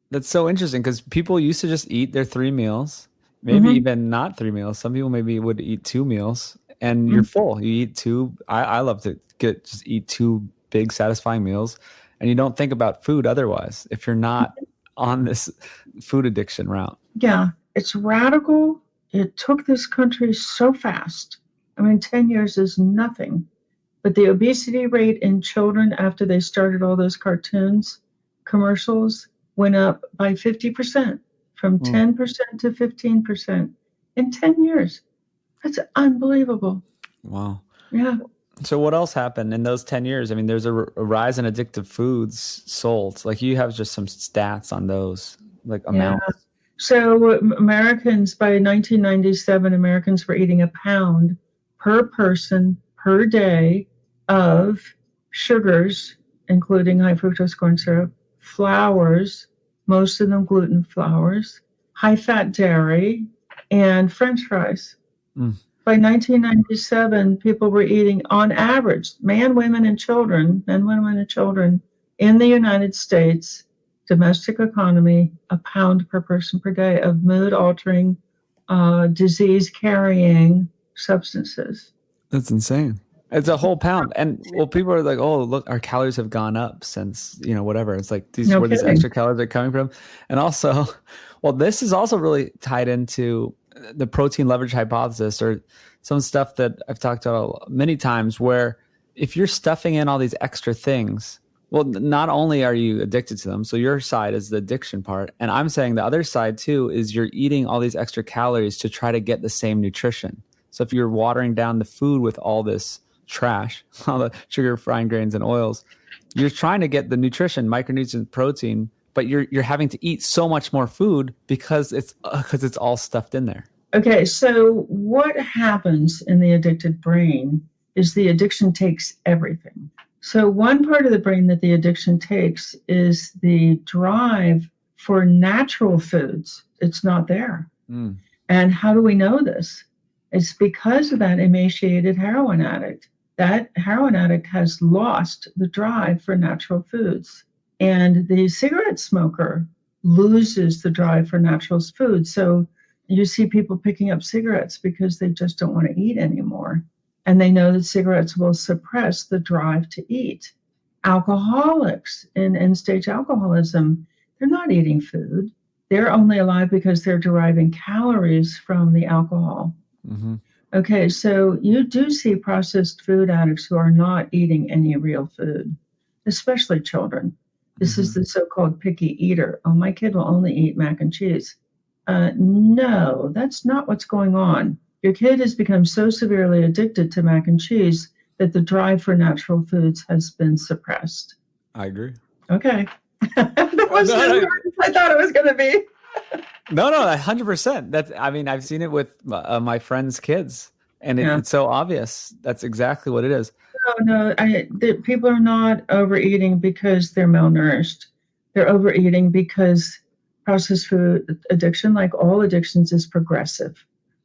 [SPEAKER 5] That's so interesting because people used to just eat their 3 meals, maybe even not 3 meals. Some people maybe would eat 2 meals and you're full. You eat 2. I love to just eat 2 big satisfying meals and you don't think about food otherwise if you're not on this food addiction route.
[SPEAKER 6] Yeah, it's radical. It took this country so fast. I mean, 10 years is nothing. But the obesity rate in children after they started all those commercials, went up by 50%, from 10% to 15% in 10 years. That's unbelievable.
[SPEAKER 5] Wow.
[SPEAKER 6] Yeah.
[SPEAKER 5] So what else happened in those 10 years? I mean, there's a rise in addictive foods sold. Like you have just some stats on those, like amounts.
[SPEAKER 6] Yeah. So Americans, by 1997, Americans were eating a pound per person per day of sugars, including high fructose corn syrup, flours, most of them gluten flours, high-fat dairy, and French fries. By 1997, people were eating, on average, men, women, and children, in the United States, domestic economy, a pound per person per day of mood-altering, disease-carrying substances.
[SPEAKER 5] That's insane. It's a whole pound. And people are like, oh, look, our calories have gone up since, whatever. It's like these extra calories are coming from. And also, this is also really tied into the protein leverage hypothesis, or some stuff that I've talked about many times, where if you're stuffing in all these extra things, well, not only are you addicted to them, so your side is the addiction part, and I'm saying the other side too is you're eating all these extra calories to try to get the same nutrition. So if you're watering down the food with all this trash, all the sugar, refined grains, and oils, you're trying to get the nutrition, micronutrients, protein, but you're having to eat so much more food because it's all stuffed in there.
[SPEAKER 6] Okay, so what happens in the addicted brain is the addiction takes everything. So one part of the brain that the addiction takes is the drive for natural foods. It's not there. And how do we know this? It's because of that emaciated heroin addict. That heroin addict has lost the drive for natural foods. And the cigarette smoker loses the drive for natural foods. So you see people picking up cigarettes because they just don't want to eat anymore. And they know that cigarettes will suppress the drive to eat. Alcoholics in end-stage alcoholism, they're not eating food. They're only alive because they're deriving calories from the alcohol.
[SPEAKER 5] Mm-hmm.
[SPEAKER 6] Okay, so you do see processed food addicts who are not eating any real food, especially children. This is the so-called picky eater. Oh, my kid will only eat mac and cheese. No, that's not what's going on. Your kid has become so severely addicted to mac and cheese that the drive for natural foods has been suppressed.
[SPEAKER 5] I agree.
[SPEAKER 6] Okay. That wasn't as hard as I thought it was going to be.
[SPEAKER 5] No, 100%. I've seen it with my friends' kids, and it's so obvious. That's exactly what it is.
[SPEAKER 6] No, people are not overeating because they're malnourished. They're overeating because processed food addiction, like all addictions, is progressive.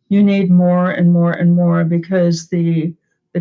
[SPEAKER 6] You need more and more and more because the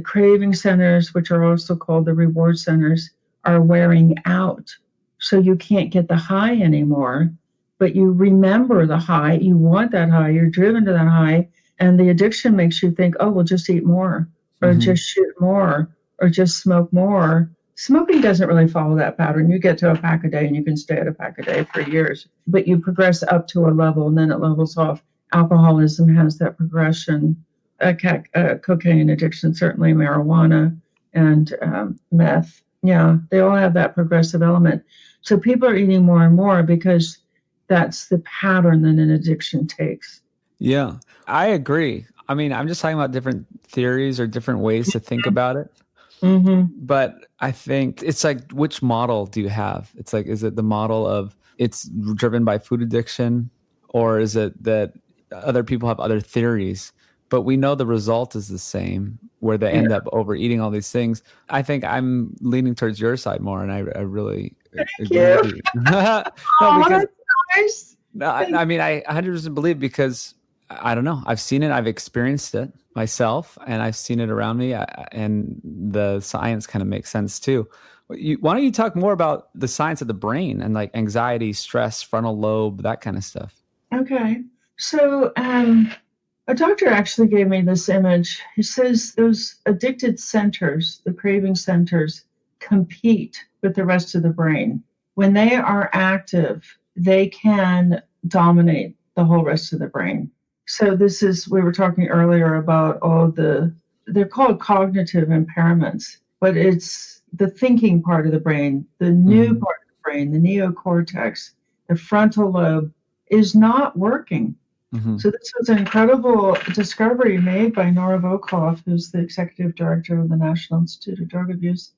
[SPEAKER 6] craving centers, which are also called the reward centers, are wearing out. So you can't get the high anymore, but you remember the high. You want that high. You're driven to that high. And the addiction makes you think, oh, well, just eat more, or just shoot more, or just smoke more. Smoking doesn't really follow that pattern. You get to a pack a day and you can stay at a pack a day for years, but you progress up to a level and then it levels off. Alcoholism has that progression. Cocaine addiction, certainly marijuana and meth. Yeah, they all have that progressive element. So people are eating more and more because that's the pattern that an addiction takes.
[SPEAKER 5] Yeah, I agree. I mean, I'm just talking about different theories or different ways to think about it. But I think it's like, which model do you have? It's like, is it the model of it's driven by food addiction, or is it that other people have other theories? But we know the result is the same, where they end up overeating all these things. I think I'm leaning towards your side more, and I really agree with you.
[SPEAKER 6] That's nice.
[SPEAKER 5] I mean, I 100% believe, because I don't know. I've seen it. I've experienced it myself, and I've seen it around me, and the science kind of makes sense too. Why don't you talk more about the science of the brain and like anxiety, stress, frontal lobe, that kind of stuff?
[SPEAKER 6] Okay. So a doctor actually gave me this image. He says those addicted centers, the craving centers, compete with the rest of the brain. When they are active, they can dominate the whole rest of the brain. So we were talking earlier about they're called cognitive impairments, but it's the thinking part of the brain, the new part of the brain, the neocortex, the frontal lobe is not working. So this was an incredible discovery made by Nora Volkoff, who's the executive director of the National Institute of Drug Abuse,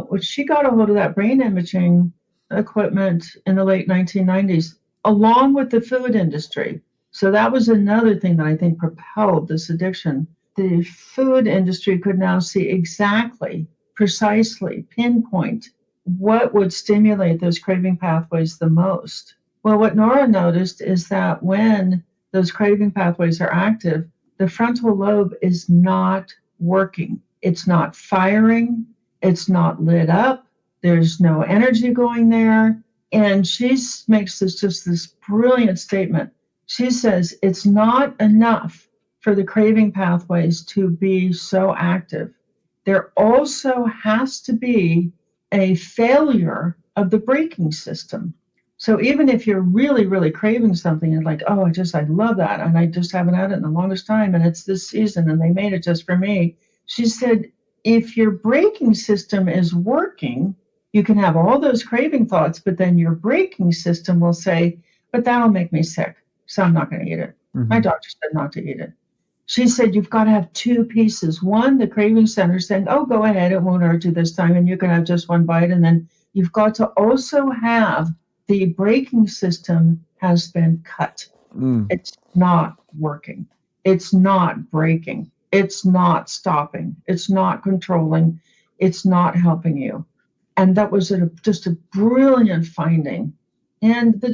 [SPEAKER 6] which she got a hold of that brain imaging equipment in the late 1990s, along with the food industry. So that was another thing that I think propelled this addiction. The food industry could now see exactly, precisely, pinpoint what would stimulate those craving pathways the most. Well, what Nora noticed is that when those craving pathways are active, the frontal lobe is not working. It's not firing. It's not lit up. There's no energy going there. And she makes this brilliant statement. She says it's not enough for the craving pathways to be so active. There also has to be a failure of the braking system. So even if you're really, really craving something and like, oh, I love that. And I just haven't had it in the longest time. And it's this season and they made it just for me. She said, if your braking system is working, you can have all those craving thoughts, but then your braking system will say, but that'll make me sick. So I'm not going to eat it.
[SPEAKER 5] Mm-hmm.
[SPEAKER 6] My doctor said not to eat it. She said, you've got to have two pieces. One, the craving center saying, oh, go ahead. It won't hurt you this time. And you can have just one bite. And then you've got to also have the braking system has been cut. It's not working. It's not braking. It's not stopping. It's not controlling. It's not helping you. And that was just a brilliant finding. And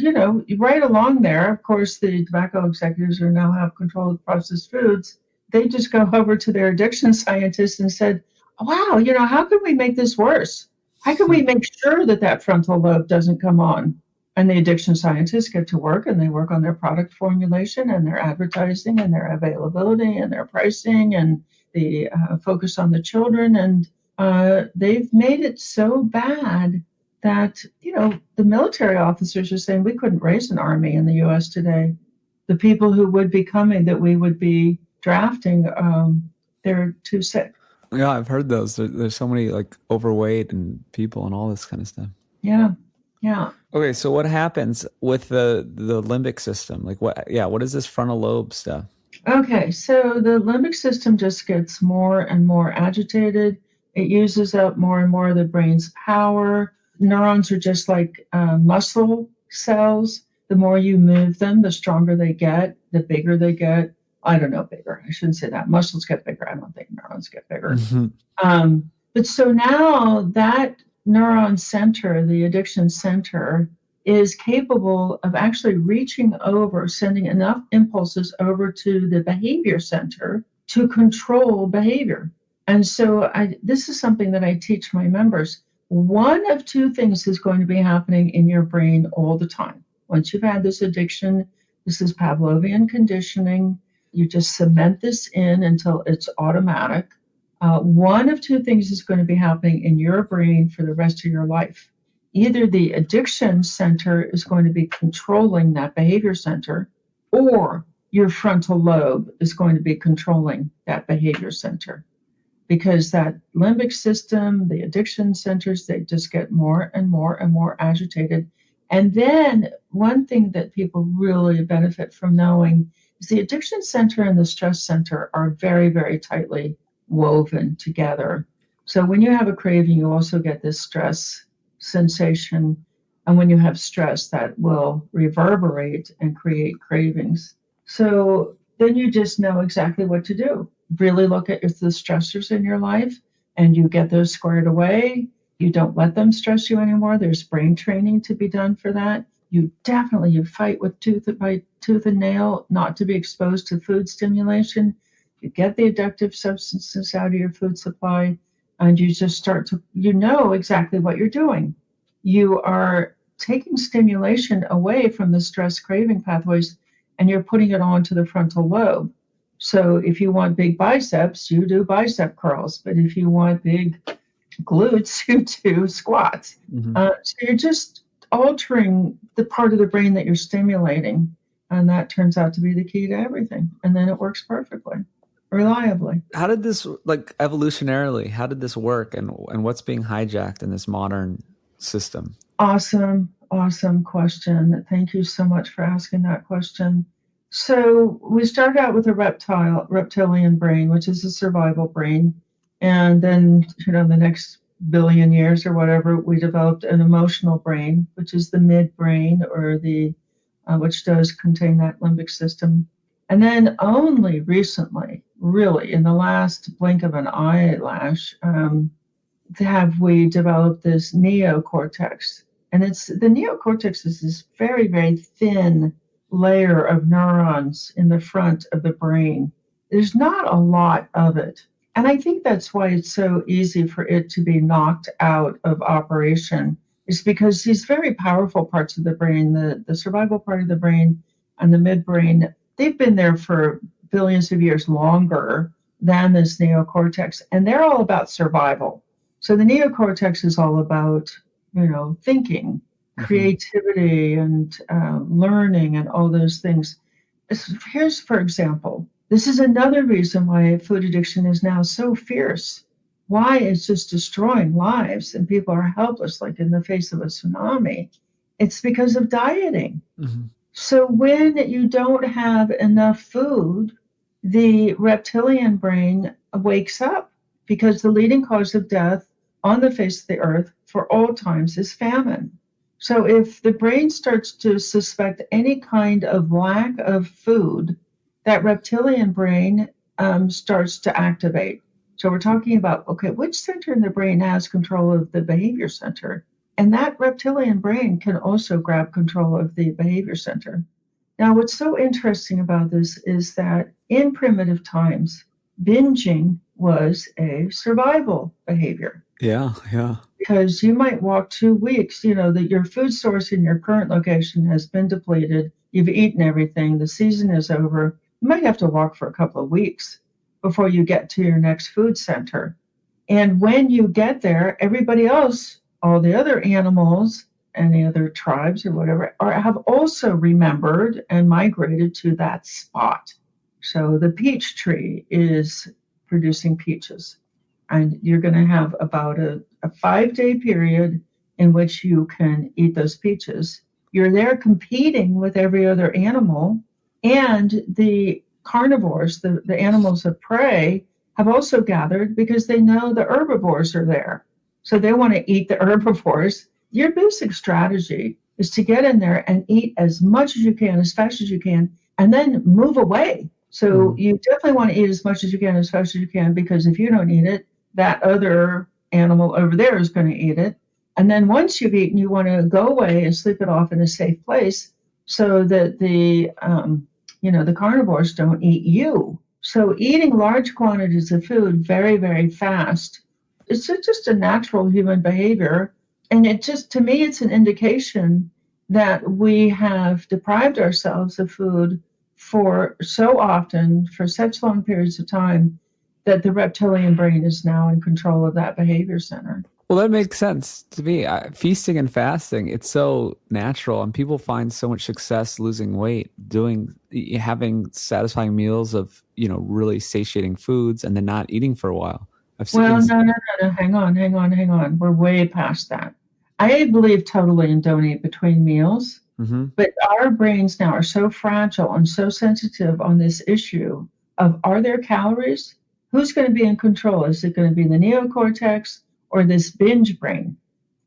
[SPEAKER 6] right along there, of course, the tobacco executives who now have control of processed foods, they just go over to their addiction scientists and said, wow, how can we make this worse? How can we make sure that frontal lobe doesn't come on? And the addiction scientists get to work and they work on their product formulation and their advertising and their availability and their pricing and the focus on the children. And they've made it so bad that, the military officers are saying we couldn't raise an army in the U.S. today. The people who would be coming that we would be drafting, they're too sick.
[SPEAKER 5] Yeah, I've heard those. There's so many like overweight and people and all this kind of stuff.
[SPEAKER 6] Yeah.
[SPEAKER 5] Okay, so what happens with the limbic system? Like what is this frontal lobe stuff?
[SPEAKER 6] Okay, so the limbic system just gets more and more agitated. It uses up more and more of the brain's power. Neurons are just like muscle cells. The more you move them, the stronger they get, the bigger they get. I don't know, bigger. I shouldn't say that. Muscles get bigger. I don't think neurons get bigger. Mm-hmm. But so now that neuron center, the addiction center, is capable of actually reaching over, sending enough impulses over to the behavior center to control behavior. And so this is something that I teach my members. One of two things is going to be happening in your brain all the time. Once you've had this addiction, this is Pavlovian conditioning. You just cement this in until it's automatic. One of two things is going to be happening in your brain for the rest of your life. Either the addiction center is going to be controlling that behavior center, or your frontal lobe is going to be controlling that behavior center. Because that limbic system, the addiction centers, they just get more and more and more agitated. And then one thing that people really benefit from knowing is the addiction center and the stress center are very, very tightly woven together. So when you have a craving, you also get this stress sensation. And when you have stress, that will reverberate and create cravings. So then you just know exactly what to do. Really look at the stressors in your life and you get those squared away. You don't let them stress you anymore. There's brain training to be done for that. You fight with tooth and nail not to be exposed to food stimulation. You get the addictive substances out of your food supply and you just start to, know exactly what you're doing. You are taking stimulation away from the stress craving pathways and you're putting it onto the frontal lobe. So if you want big biceps, you do bicep curls. But if you want big glutes, you do squats. Mm-hmm. So you're just altering the part of the brain that you're stimulating. And that turns out to be the key to everything. And then it works perfectly, reliably.
[SPEAKER 5] How did this, like evolutionarily, how did this work? And what's being hijacked in this modern system? Awesome
[SPEAKER 6] question. Thank you so much for asking that question. So we started out with a reptilian brain, which is a survival brain. And then, the next billion years or whatever, we developed an emotional brain, which is the midbrain or which does contain that limbic system. And then only recently, really in the last blink of an eyelash, have we developed this neocortex. And the neocortex is this very, very thin layer of neurons in the front of the brain. There's not a lot of it. And I think that's why it's so easy for it to be knocked out of operation, is because these very powerful parts of the brain, the survival part of the brain and the midbrain, they've been there for billions of years longer than this neocortex. And they're all about survival. So the neocortex is all about, thinking. creativity and learning and all those things. Here's, for example, this is another reason why food addiction is now so fierce. Why it's just destroying lives and people are helpless, like in the face of a tsunami. It's because of dieting.
[SPEAKER 5] Mm-hmm.
[SPEAKER 6] So when you don't have enough food, the reptilian brain wakes up because the leading cause of death on the face of the earth for all times is famine. So if the brain starts to suspect any kind of lack of food, that reptilian brain starts to activate. So we're talking about, okay, which center in the brain has control of the behavior center? And that reptilian brain can also grab control of the behavior center. Now, what's so interesting about this is that in primitive times, binging was a survival behavior.
[SPEAKER 5] Yeah.
[SPEAKER 6] Because you might walk 2 weeks, that your food source in your current location has been depleted. You've eaten everything. The season is over. You might have to walk for a couple of weeks before you get to your next food center. And when you get there, everybody else, all the other animals, any other tribes or whatever, have also remembered and migrated to that spot. So the peach tree is producing peaches. And you're going to have about a 5-day period in which you can eat those peaches. You're there competing with every other animal. And the carnivores, the animals of prey, have also gathered because they know the herbivores are there. So they want to eat the herbivores. Your basic strategy is to get in there and eat as much as you can, as fast as you can, and then move away. So you definitely want to eat as much as you can, as fast as you can, because if you don't eat it, that other animal over there is going to eat it. And then once you've eaten, you want to go away and sleep it off in a safe place so that the carnivores don't eat you. So eating large quantities of food very, very fast, it's just a natural human behavior. And to me, it's an indication that we have deprived ourselves of food for so often, for such long periods of time, that the reptilian brain is now in control of that behavior center.
[SPEAKER 5] Well, that makes sense to me. Feasting and fasting, it's so natural, and people find so much success losing weight having satisfying meals of, really satiating foods and then not eating for a while.
[SPEAKER 6] No. Hang on. We're way past that. I believe totally in don't eat between meals, but our brains now are so fragile and so sensitive on this issue of, are there calories? Who's going to be in control? Is it going to be the neocortex or this binge brain?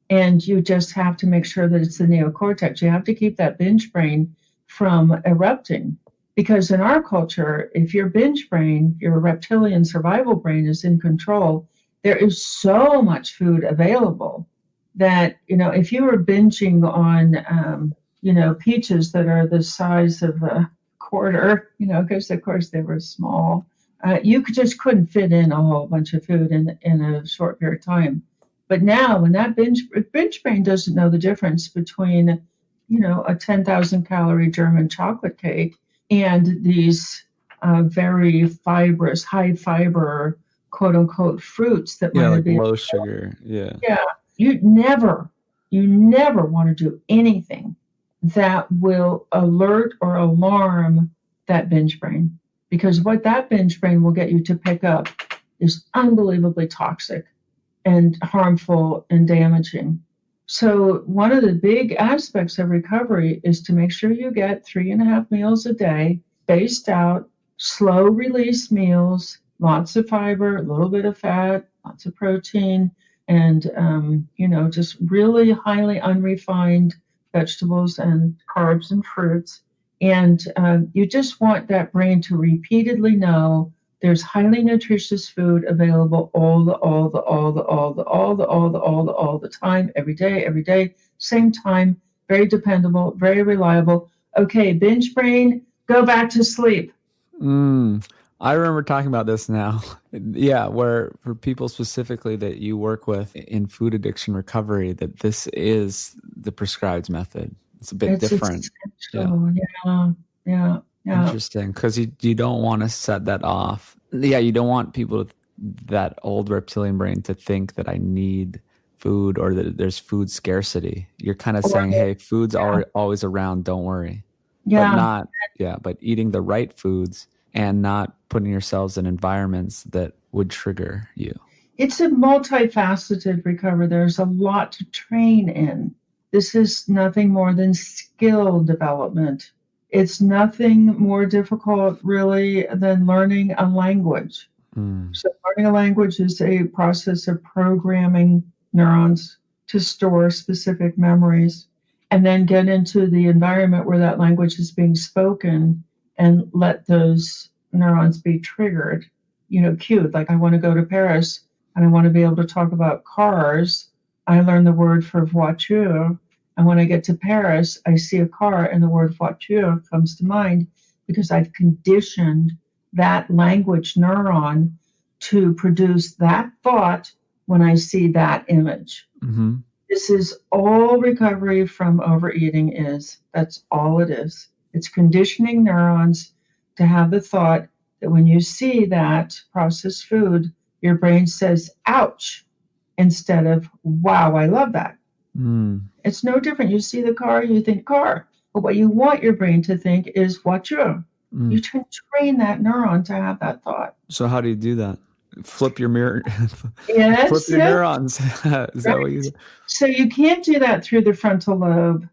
[SPEAKER 6] And you just have to make sure that it's the neocortex. You have to keep that binge brain from erupting. Because in our culture, if your binge brain, your reptilian survival brain is in control, there is so much food available that, if you were binging on, peaches that are the size of a quarter, because of course they were small, you just couldn't fit in a whole bunch of food in a short period of time. But now when that binge brain doesn't know the difference between, a 10,000 calorie German chocolate cake and these very fibrous, high fiber, quote unquote, fruits that might be
[SPEAKER 5] low sugar. Yeah.
[SPEAKER 6] You never want to do anything that will alert or alarm that binge brain, because what that binge brain will get you to pick up is unbelievably toxic and harmful and damaging. So one of the big aspects of recovery is to make sure you get 3.5 meals a day, spaced out, slow release meals, lots of fiber, a little bit of fat, lots of protein, and just really highly unrefined vegetables and carbs and fruits. And you just want that brain to repeatedly know there's highly nutritious food available all the time, every day, same time, very dependable, very reliable. Okay, binge brain, go back to sleep.
[SPEAKER 5] I remember talking about this now. Yeah, where for people specifically that you work with in food addiction recovery, that this is the prescribed method. It's a bit different.
[SPEAKER 6] Yeah.
[SPEAKER 5] Interesting, because you don't want to set that off. Yeah, you don't want people that old reptilian brain to think that I need food or that there's food scarcity. You're kind of
[SPEAKER 6] Or-
[SPEAKER 5] saying, hey, food's
[SPEAKER 6] Yeah.
[SPEAKER 5] always around, don't worry.
[SPEAKER 6] Yeah.
[SPEAKER 5] But eating the right foods and not putting yourselves in environments that would trigger you.
[SPEAKER 6] It's a multifaceted recovery. There's a lot to train in. This is nothing more than skill development. It's nothing more difficult, really, than learning a language. So, learning a language is a process of programming neurons to store specific memories and then get into the environment where that language is being spoken and let those neurons be triggered, cued. Like, I want to go to Paris and I want to be able to talk about cars. I learn the word for voiture. And when I get to Paris, I see a car and the word voiture comes to mind because I've conditioned that language neuron to produce that thought when I see that image.
[SPEAKER 5] Mm-hmm.
[SPEAKER 6] This is all recovery from overeating is. That's all it is. It's conditioning neurons to have the thought that when you see that processed food, your brain says, ouch, instead of, wow, I love that. It's no different. You see the car, you think car. But what you want your brain to think is voiture. You can train that neuron to have that thought.
[SPEAKER 5] So how do you do that? Flip your mirror.
[SPEAKER 6] Yes,
[SPEAKER 5] Flip your neurons. Is that what you do?
[SPEAKER 6] So you can't do that through the frontal lobe,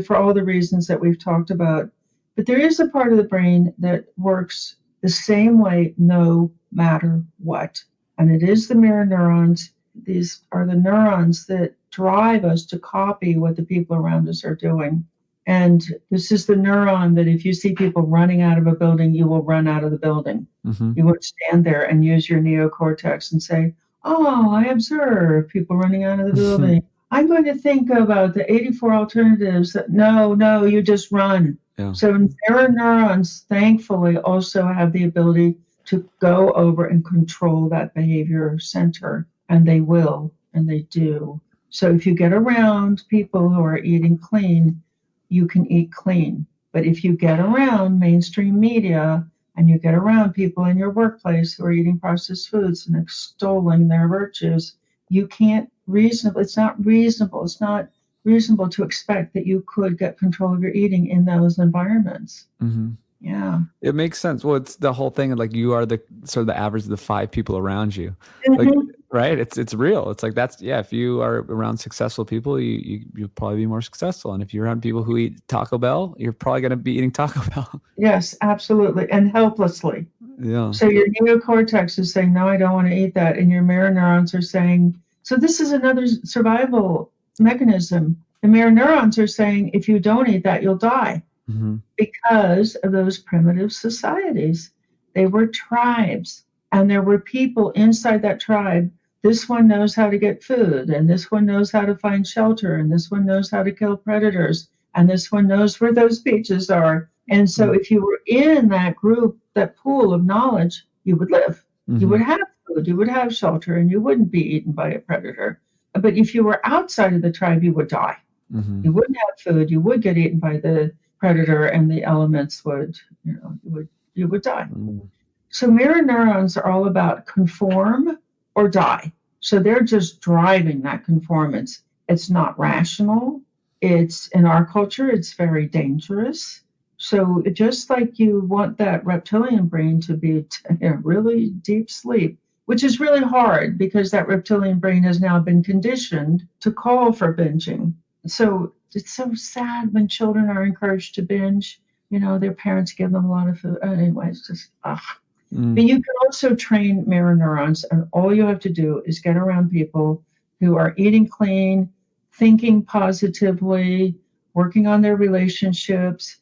[SPEAKER 6] for all the reasons that we've talked about. But there is a part of the brain that works the same way no matter what. And it is the mirror neurons. These are the neurons that drive us to copy what the people around us are doing. And this is the neuron that if you see people running out of a building, you will run out of the building.
[SPEAKER 5] Mm-hmm.
[SPEAKER 6] You won't stand there and use your neocortex and say, oh, I observe people running out of the building. I'm going to think about the 84 alternatives. No, you just run.
[SPEAKER 5] Yeah.
[SPEAKER 6] So mirror neurons, thankfully, also have the ability to go over and control that behavior center. And they will, and they do. So if you get around people who are eating clean, you can eat clean. But if you get around mainstream media and you get around people in your workplace who are eating processed foods and extolling their virtues, you can't reasonably, it's not reasonable to expect that you could get control of your eating in those environments.
[SPEAKER 5] Mm-hmm.
[SPEAKER 6] Yeah.
[SPEAKER 5] It makes sense. Well, it's the whole thing of like you are the sort of the average of the 5 people around you.
[SPEAKER 6] Mm-hmm.
[SPEAKER 5] Like, right? It's real. It's like if you are around successful people, you'll probably be more successful. And if you're around people who eat Taco Bell, you're probably going to be eating Taco Bell.
[SPEAKER 6] Yes, absolutely. And helplessly.
[SPEAKER 5] Yeah.
[SPEAKER 6] So your neocortex is saying, no, I don't want to eat that. And your mirror neurons are saying, so this is another survival mechanism. The mirror neurons are saying, if you don't eat that, you'll die. Mm-hmm. Because of those primitive societies. They were tribes, and there were people inside that tribe. This one knows how to get food, and this one knows how to find shelter, and this one knows how to kill predators, and this one knows where those beaches are. And so if you were in that group, that pool of knowledge, you would live. Mm-hmm. You would have food, you would have shelter, and you wouldn't be eaten by a predator. But if you were outside of the tribe, you would die. Mm-hmm. You wouldn't have food, you would get eaten by the predator, and the elements would, you would die. Mm. So mirror neurons are all about conform or die. So they're just driving that conformance. It's not rational. It's in our culture, it's very dangerous. So just like you want that reptilian brain to be in really deep sleep, which is really hard because that reptilian brain has now been conditioned to call for binging. So it's so sad when children are encouraged to binge. Their parents give them a lot of food. Anyway, it's just, But you can also train mirror neurons, and all you have to do is get around people who are eating clean, thinking positively, working on their relationships,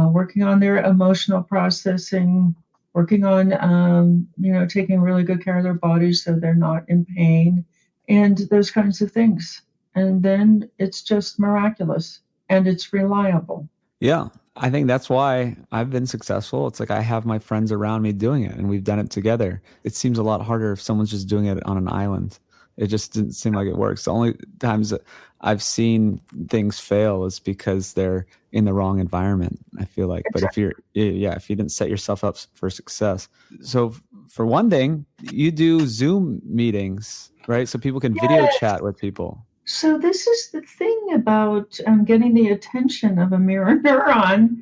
[SPEAKER 6] working on their emotional processing, working on, taking really good care of their bodies so they're not in pain, and those kinds of things. And then it's just miraculous and it's reliable.
[SPEAKER 5] Yeah. I think that's why I've been successful. It's like I have my friends around me doing it and we've done it together. It seems a lot harder if someone's just doing it on an island. It just didn't seem like it works. The only times that I've seen things fail is because they're in the wrong environment, I feel like. But if you didn't set yourself up for success. So for one thing, you do Zoom meetings. right? So people can video chat with people.
[SPEAKER 6] So this is the thing about getting the attention of a mirror neuron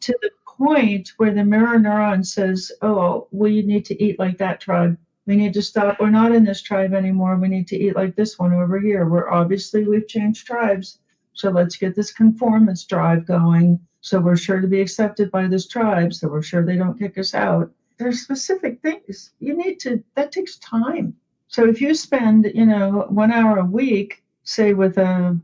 [SPEAKER 6] to the point where the mirror neuron says, oh, we need to eat like that tribe. We need to stop. We're not in this tribe anymore. We need to eat like this one over here. We've changed tribes. So let's get this conformance drive going. So we're sure to be accepted by this tribe. So we're sure they don't kick us out. There's specific things that takes time. So if you spend, 1 hour a week, say with a,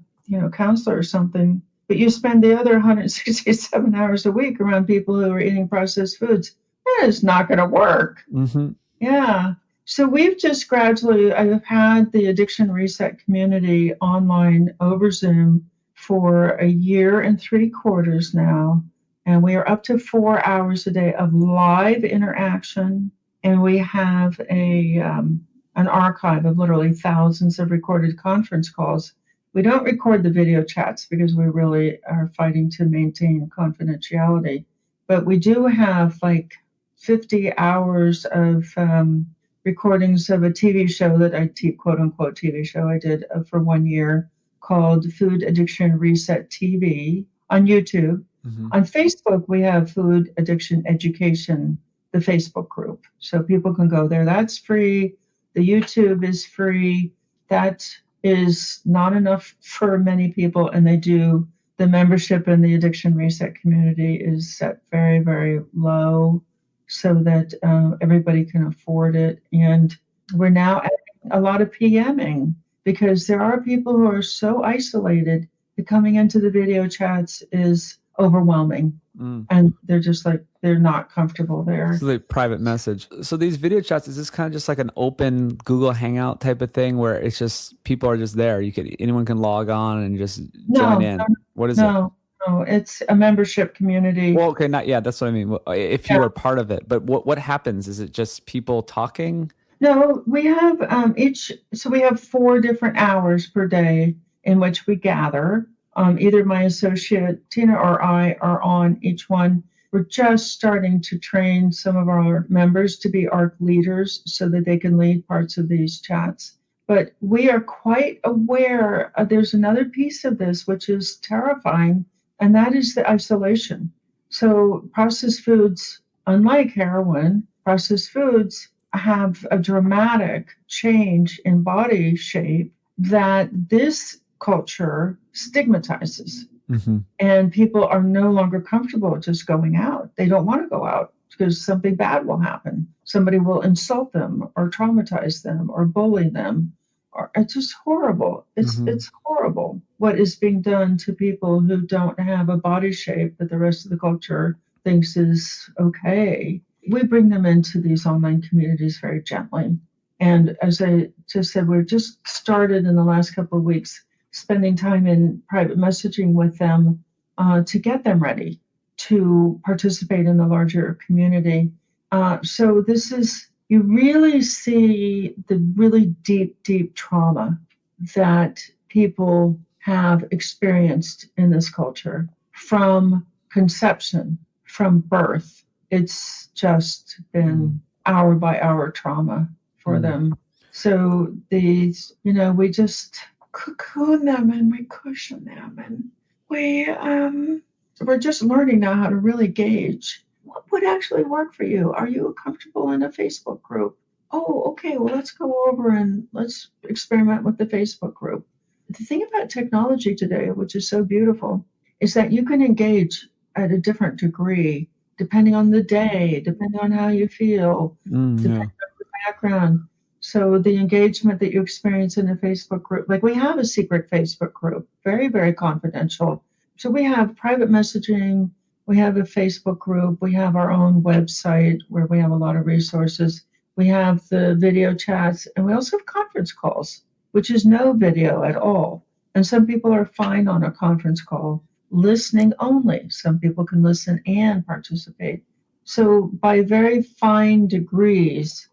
[SPEAKER 6] counselor or something, but you spend the other 167 hours a week around people who are eating processed foods, it's not going to work.
[SPEAKER 5] Mm-hmm.
[SPEAKER 6] Yeah. So I've had the Addiction Reset community online over Zoom for 1 year and 3/4 now. And we are up to 4 hours a day of live interaction. And we have an archive of literally thousands of recorded conference calls. We don't record the video chats because we really are fighting to maintain confidentiality. But we do have like 50 hours of recordings of a TV show that quote unquote TV show I did for 1 year called Food Addiction Reset TV on YouTube. Mm-hmm. On Facebook, we have Food Addiction Education, the Facebook group. So people can go there. That's free. The YouTube is free. That is not enough for many people. And the membership in the Addiction Reset community is set very, very low so that everybody can afford it. And we're now adding a lot of PMing because there are people who are so isolated that coming into the video chats is overwhelming. And they're just like, they're not comfortable there.
[SPEAKER 5] It's like private message. So these video chats, is this kind of just like an open Google Hangout type of thing where it's just, people are just there? Anyone can log on and just join in. What is it?
[SPEAKER 6] No, it's a membership community.
[SPEAKER 5] Well, okay, that's what I mean. If you are part of it, but what happens? Is it just people talking?
[SPEAKER 6] No, we have we have 4 different hours per day in which we gather. Either my associate Tina or I are on each one. We're just starting to train some of our members to be ARC leaders so that they can lead parts of these chats. But we are quite aware there's another piece of this which is terrifying, and that is the isolation. So processed foods, unlike heroin, processed foods have a dramatic change in body shape that this culture stigmatizes. Mm-hmm. And people are no longer comfortable just going out. They don't want to go out because something bad will happen. Somebody will insult them or traumatize them or bully them. It's just horrible. It's horrible what is being done to people who don't have a body shape that the rest of the culture thinks is okay. We bring them into these online communities very gently. And as I just said, we've just started in the last couple of weeks spending time in private messaging with them to get them ready to participate in the larger community. So this is, you really see the really deep, deep trauma that people have experienced in this culture from conception, from birth. It's just been hour by hour trauma for them. So these, we just cocoon them and we cushion them, and we're just learning now how to really gauge what would actually work for you. Are you comfortable in a Facebook group? Oh, okay, well, let's go over and let's experiment with the Facebook group. The thing about technology today, which is so beautiful, is that you can engage at a different degree depending on the day, depending on how you feel, depending on the background. So the engagement that you experience in a Facebook group, like we have a secret Facebook group, very, very confidential. So we have private messaging, we have a Facebook group, we have our own website where we have a lot of resources. We have the video chats, and we also have conference calls, which is no video at all. And some people are fine on a conference call, listening only. Some people can listen and participate. So by very fine degrees,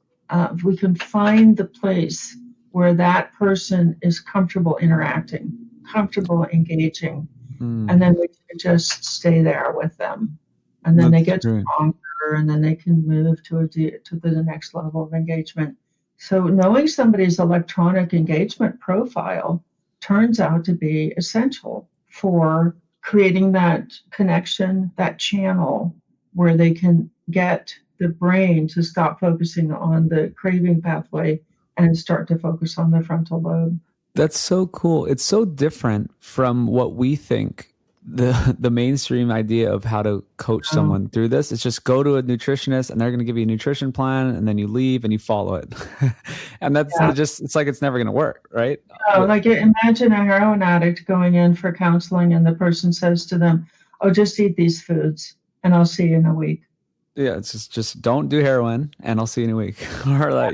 [SPEAKER 6] we can find the place where that person is comfortable interacting, comfortable engaging, and then we can just stay there with them. And then they get stronger, and then they can move to the next level of engagement. So knowing somebody's electronic engagement profile turns out to be essential for creating that connection, that channel where they can get the brain to stop focusing on the craving pathway and start to focus on the frontal lobe.
[SPEAKER 5] That's so cool. It's so different from what we think the mainstream idea of how to coach someone through this. It's just go to a nutritionist and they're going to give you a nutrition plan and then you leave and you follow it. And that's just, it's like it's never going to work, right?
[SPEAKER 6] Like imagine a heroin addict going in for counseling and the person says to them, oh, just eat these foods and I'll see you in a week.
[SPEAKER 5] Yeah, it's just don't do heroin and I'll see you in a week. Or like,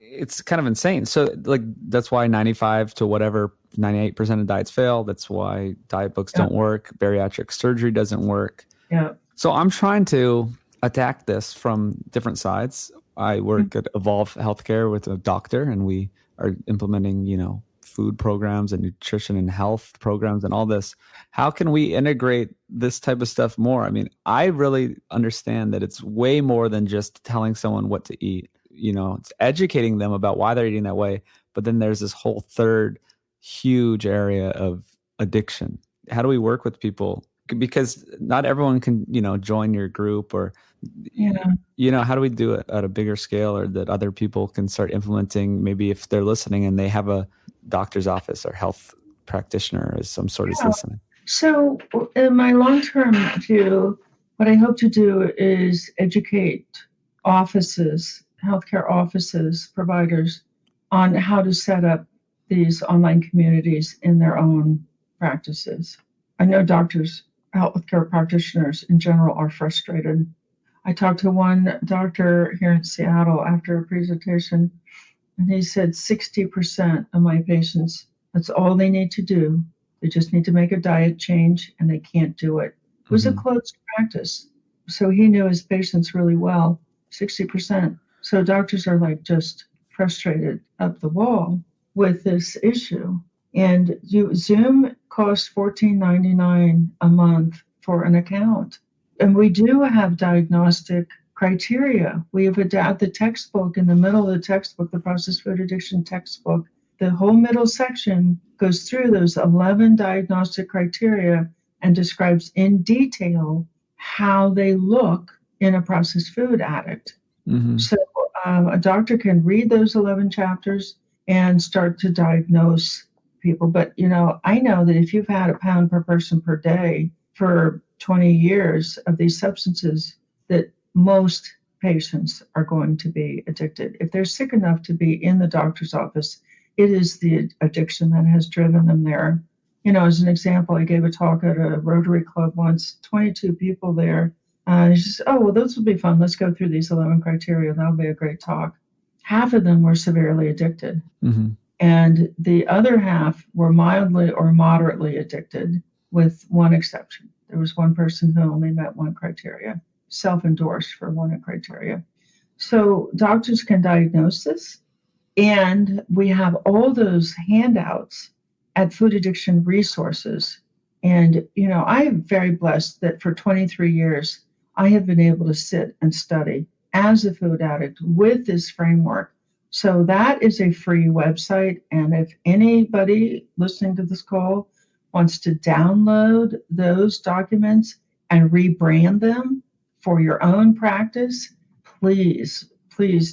[SPEAKER 5] it's kind of insane. So like that's why 95 to whatever 98% of diets fail. That's why diet books don't work. Bariatric surgery doesn't work.
[SPEAKER 6] Yeah.
[SPEAKER 5] So I'm trying to attack this from different sides. I work at Evolve Healthcare with a doctor, and we are implementing, food programs and nutrition and health programs and all this. How can we integrate this type of stuff more? I mean, I really understand that it's way more than just telling someone what to eat. It's educating them about why they're eating that way. But then there's this whole third huge area of addiction. How do we work with people? Because not everyone can, join your group or, how do we do it at a bigger scale, or that other people can start implementing, maybe if they're listening and they have a doctor's office or health practitioner of some sort is listening.
[SPEAKER 6] So in my long-term view, what I hope to do is educate offices, healthcare offices, providers on how to set up these online communities in their own practices. I know doctors, healthcare practitioners in general are frustrated. I talked to one doctor here in Seattle after a presentation, and he said 60% of my patients, that's all they need to do. They just need to make a diet change, and they can't do it. It was a closed practice. So he knew his patients really well, 60%. So doctors are like just frustrated up the wall with this issue. And Zoom costs $14.99 a month for an account. And we do have diagnostic criteria. We have adapted the textbook in the middle of the textbook, the processed food addiction textbook. The whole middle section goes through those 11 diagnostic criteria and describes in detail how they look in a processed food addict. So a doctor can read those 11 chapters and start to diagnose people. But, I know that if you've had a pound per person per day for 20 years of these substances, that most patients are going to be addicted. If they're sick enough to be in the doctor's office, it is the addiction that has driven them there. As an example, I gave a talk at a Rotary Club once, 22 people there. He says, oh, well, those will be fun. Let's go through these 11 criteria. That'll be a great talk. Half of them were severely addicted. And the other half were mildly or moderately addicted, with one exception. There was one person who only met one criteria, self-endorsed for one criteria. So doctors can diagnose this. And we have all those handouts at Food Addiction Resources. And, I'm very blessed that for 23 years, I have been able to sit and study as a food addict with this framework. So that is a free website. And if anybody listening to this call wants to download those documents and rebrand them for your own practice, please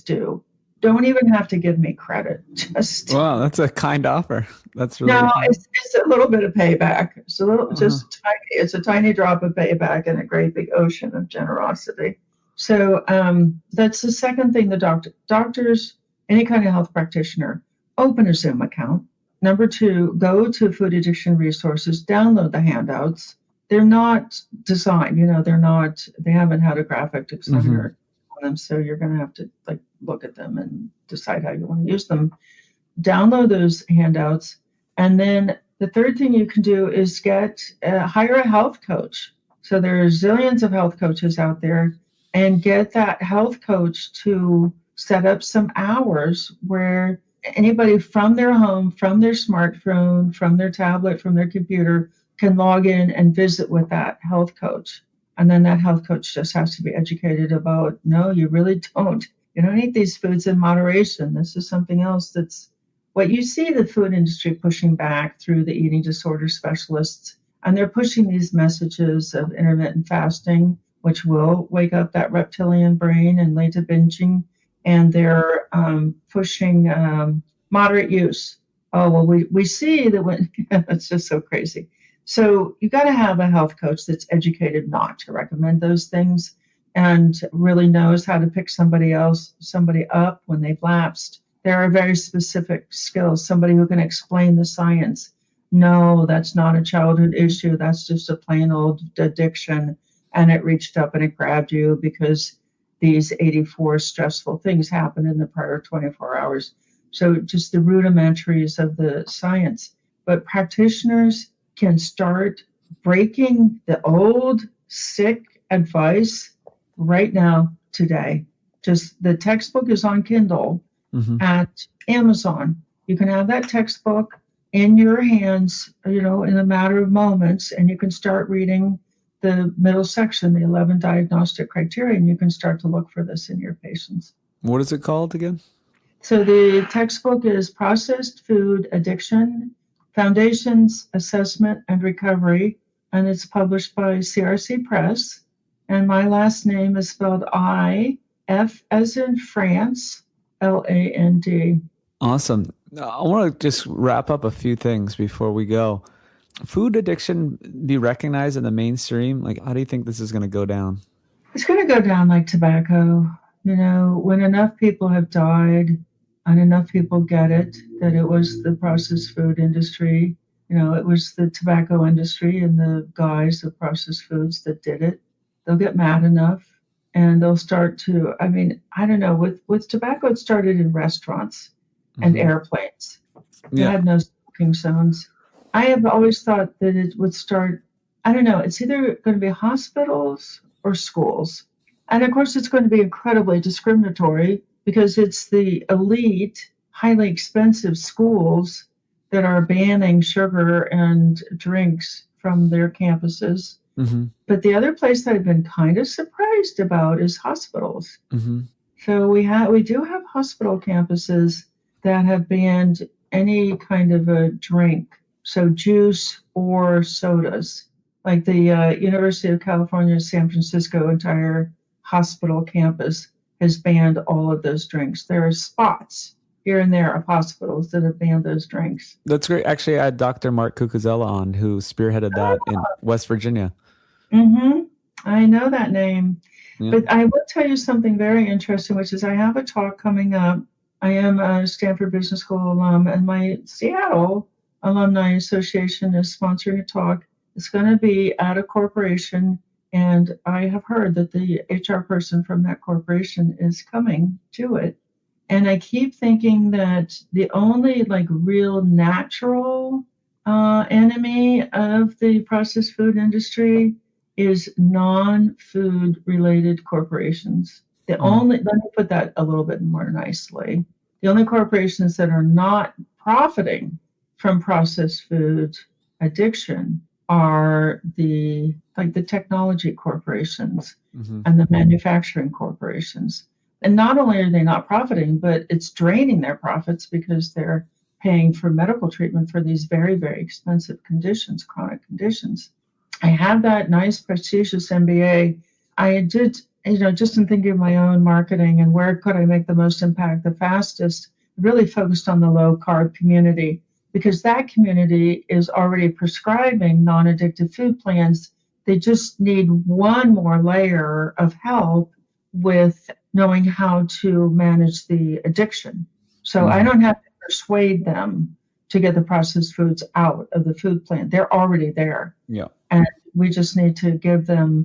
[SPEAKER 6] do. Don't even have to give me credit. Just
[SPEAKER 5] wow, that's a kind offer. That's really
[SPEAKER 6] it's a little bit of payback. It's a little just tiny. It's a tiny drop of payback in a great big ocean of generosity. So that's the second thing. The doctors, any kind of health practitioner, open a Zoom account. Number two, go to Food Addiction Resources, download the handouts. They're not designed, they haven't had a graphic designer on them, so you're going to have to look at them and decide how you want to use them. Download those handouts. And then the third thing you can do is hire a health coach. So there are zillions of health coaches out there, and get that health coach to set up some hours where anybody from their home, from their smartphone, from their tablet, from their computer can log in and visit with that health coach. And then that health coach just has to be educated about, no, you really don't You don't eat these foods in moderation. This is something else that's what you see the food industry pushing back through the eating disorder specialists. And they're pushing these messages of intermittent fasting, which will wake up that reptilian brain and lead to binging. And they're pushing moderate use. Oh, well, we see that when it's just so crazy. So you got to have a health coach that's educated not to recommend those things and really knows how to pick somebody up when they've lapsed. There are very specific skills, somebody who can explain the science. No, that's not a childhood issue. That's just a plain old addiction. And it reached up and it grabbed you because these 84 stressful things happened in the prior 24 hours. So just the rudimentaries of the science. But practitioners can start breaking the old sick advice right now, today. Just the textbook is on Kindle at Amazon. You can have that textbook in your hands, in a matter of moments, and you can start reading the middle section, the 11 diagnostic criteria, and you can start to look for this in your patients.
[SPEAKER 5] What is it called again?
[SPEAKER 6] So the textbook is Processed Food Addiction, Foundations, Assessment, and Recovery, and it's published by CRC Press. And my last name is spelled I-F as in France, L-A-N-D.
[SPEAKER 5] Awesome. I want to just wrap up a few things before we go. Food addiction be recognized in the mainstream? Like, how do you think this is going to go down?
[SPEAKER 6] It's going to go down like tobacco. When enough people have died and enough people get it, that it was the processed food industry, it was the tobacco industry and the guys of processed foods that did it. They'll get mad enough and they'll start to, I don't know, with tobacco, it started in restaurants and airplanes. They had no smoking zones. I have always thought that it would start, I don't know, it's either going to be hospitals or schools. And of course, it's going to be incredibly discriminatory because it's the elite, highly expensive schools that are banning sugar and drinks from their campuses. But the other place that I've been kind of surprised about is hospitals. So we do have hospital campuses that have banned any kind of a drink, so juice or sodas, like the University of California, San Francisco entire hospital campus has banned all of those drinks. There are spots here and there of hospitals that have banned those drinks.
[SPEAKER 5] That's great. Actually, I had Dr. Mark Cucuzella on, who spearheaded that in West Virginia.
[SPEAKER 6] I know that name. But I will tell you something very interesting, which is I have a talk coming up. I am a Stanford Business School alum, and my Seattle Alumni Association is sponsoring a talk. It's going to be at a corporation, and I have heard that the HR person from that corporation is coming to it. And I keep thinking that the only real natural enemy of the processed food industry is non-food related corporations. Let me put that a little bit more nicely. The only corporations that are not profiting from processed food addiction are the technology corporations and the manufacturing corporations. And not only are they not profiting, but it's draining their profits because they're paying for medical treatment for these very, very expensive conditions, chronic conditions. I have that nice prestigious MBA. I did, just in thinking of my own marketing and where could I make the most impact the fastest, really focused on the low carb community, because that community is already prescribing non-addictive food plans. They just need one more layer of help with knowing how to manage the addiction. So I don't have to persuade them to get the processed foods out of the food plan. They're already there.
[SPEAKER 5] Yeah.
[SPEAKER 6] And we just need to give them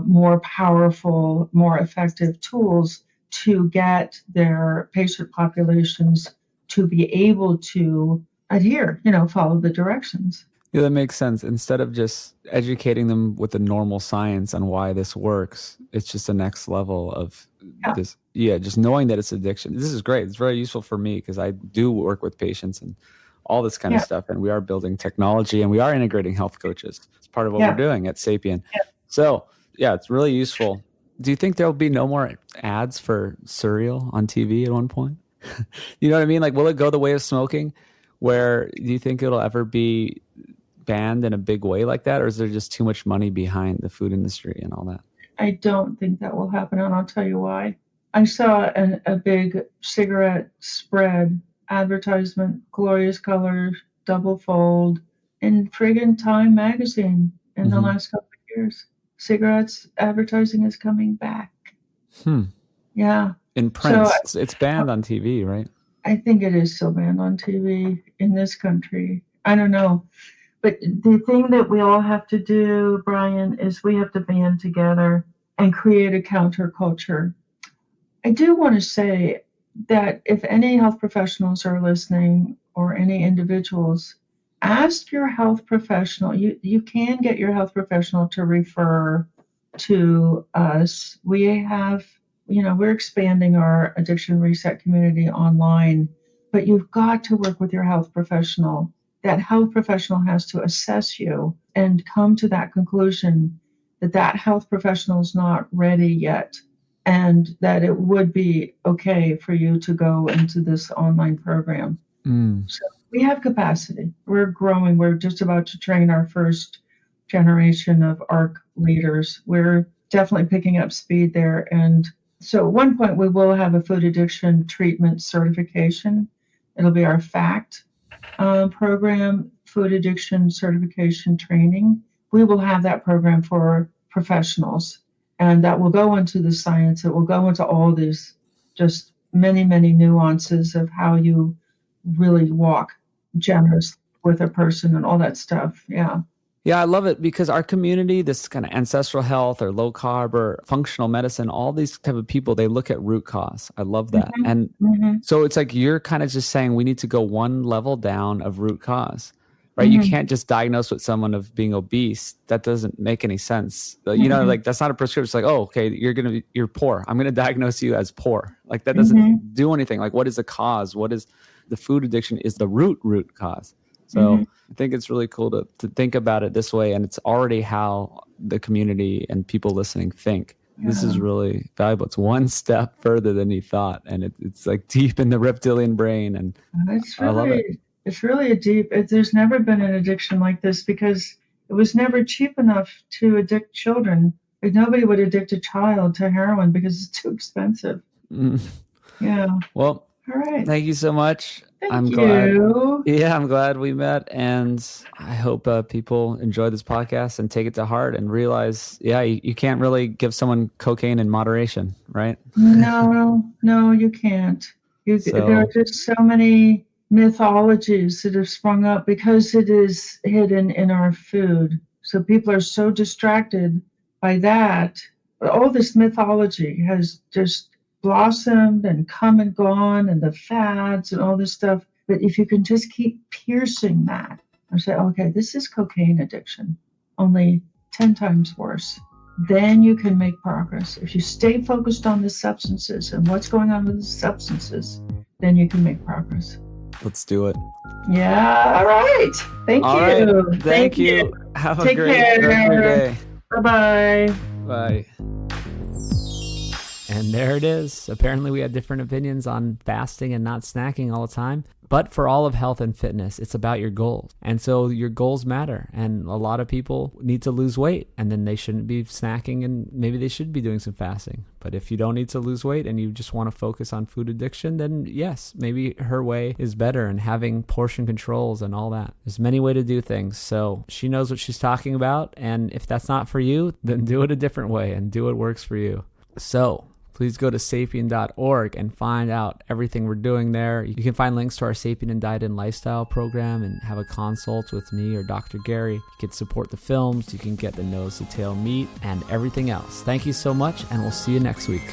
[SPEAKER 6] more powerful, more effective tools to get their patient populations to be able to adhere, follow the directions.
[SPEAKER 5] Yeah, that makes sense. Instead of just educating them with the normal science on why this works, it's just the next level of this. Yeah, just knowing that it's addiction. This is great. It's very useful for me because I do work with patients and all this kind of stuff. And we are building technology and we are integrating health coaches. It's part of what we're doing at Sapien. So yeah, it's really useful. Do you think there'll be no more ads for cereal on TV at one point? You know what I mean? Like, will it go the way of smoking? Where do you think it'll ever be banned in a big way like that? Or is there just too much money behind the food industry and all that?
[SPEAKER 6] I don't think that will happen, and I'll tell you why. I saw a big cigarette spread advertisement, glorious colors, double fold, in friggin' Time magazine in the last couple of years. Cigarettes advertising is coming back. Yeah.
[SPEAKER 5] In print, so it's banned on TV, right?
[SPEAKER 6] I think it is still banned on TV in this country. I don't know. But the thing that we all have to do, Brian, is we have to band together and create a counterculture. I do want to say that if any health professionals are listening or any individuals, ask your health professional. You can get your health professional to refer to us. We have, we're expanding our addiction reset community online, but you've got to work with your health professional. That health professional has to assess you and come to that conclusion that health professional is not ready yet, and that it would be okay for you to go into this online program. So we have capacity. We're growing. We're just about to train our first generation of ARC leaders. We're definitely picking up speed there. And so at one point we will have a food addiction treatment certification. It'll be our FACT program, food addiction certification training. We will have that program for professionals, and that will go into the science. It will go into all these just many, many nuances of how you really walk generous with a person and all that stuff. Yeah.
[SPEAKER 5] Yeah, I love it because our community, this kind of ancestral health or low carb or functional medicine, all these type of people, they look at root cause. I love that. And so it's like you're kind of just saying we need to go one level down of root cause, right? You can't just diagnose with someone of being obese. That doesn't make any sense. Like that's not a prescription. It's like, oh, okay, you're poor. I'm going to diagnose you as poor. Like that doesn't do anything. Like what is the cause? What is the food addiction is the root cause. So I think it's really cool to think about it this way. And it's already how the community and people listening think. Yeah. This is really valuable. It's one step further than you thought. And it's like deep in the reptilian brain. And I love it.
[SPEAKER 6] It's really there's never been an addiction like this because it was never cheap enough to addict children. Like nobody would addict a child to heroin because it's too expensive. Yeah.
[SPEAKER 5] Well,
[SPEAKER 6] all right.
[SPEAKER 5] Thank you so much.
[SPEAKER 6] I'm glad
[SPEAKER 5] we met, and I hope people enjoy this podcast and take it to heart and realize, you can't really give someone cocaine in moderation, right?
[SPEAKER 6] No, you can't. There are just so many mythologies that have sprung up because it is hidden in our food. So people are so distracted by that. But all this mythology has just blossomed and come and gone, and the fads and all this stuff. But if you can just keep piercing that and say, okay, this is cocaine addiction, only 10 times worse, then you can make progress. If you stay focused on the substances and what's going on with the substances, then you can make progress.
[SPEAKER 5] Let's do it.
[SPEAKER 6] Yeah. All right. Thank you.
[SPEAKER 5] Right. Thank you. Have a great day.
[SPEAKER 6] Bye-bye.
[SPEAKER 5] Bye. And there it is. Apparently we had different opinions on fasting and not snacking all the time. But for all of health and fitness, it's about your goals. And so your goals matter. And a lot of people need to lose weight, and then they shouldn't be snacking, and maybe they should be doing some fasting. But if you don't need to lose weight and you just want to focus on food addiction, then yes, maybe her way is better, and having portion controls and all that. There's many ways to do things. So she knows what she's talking about. And if that's not for you, then do it a different way and do what works for you. So please go to sapien.org and find out everything we're doing there. You can find links to our Sapien and Diet and Lifestyle program and have a consult with me or Dr. Gary. You can support the films. You can get the nose to tail meat and everything else. Thank you so much, and we'll see you next week.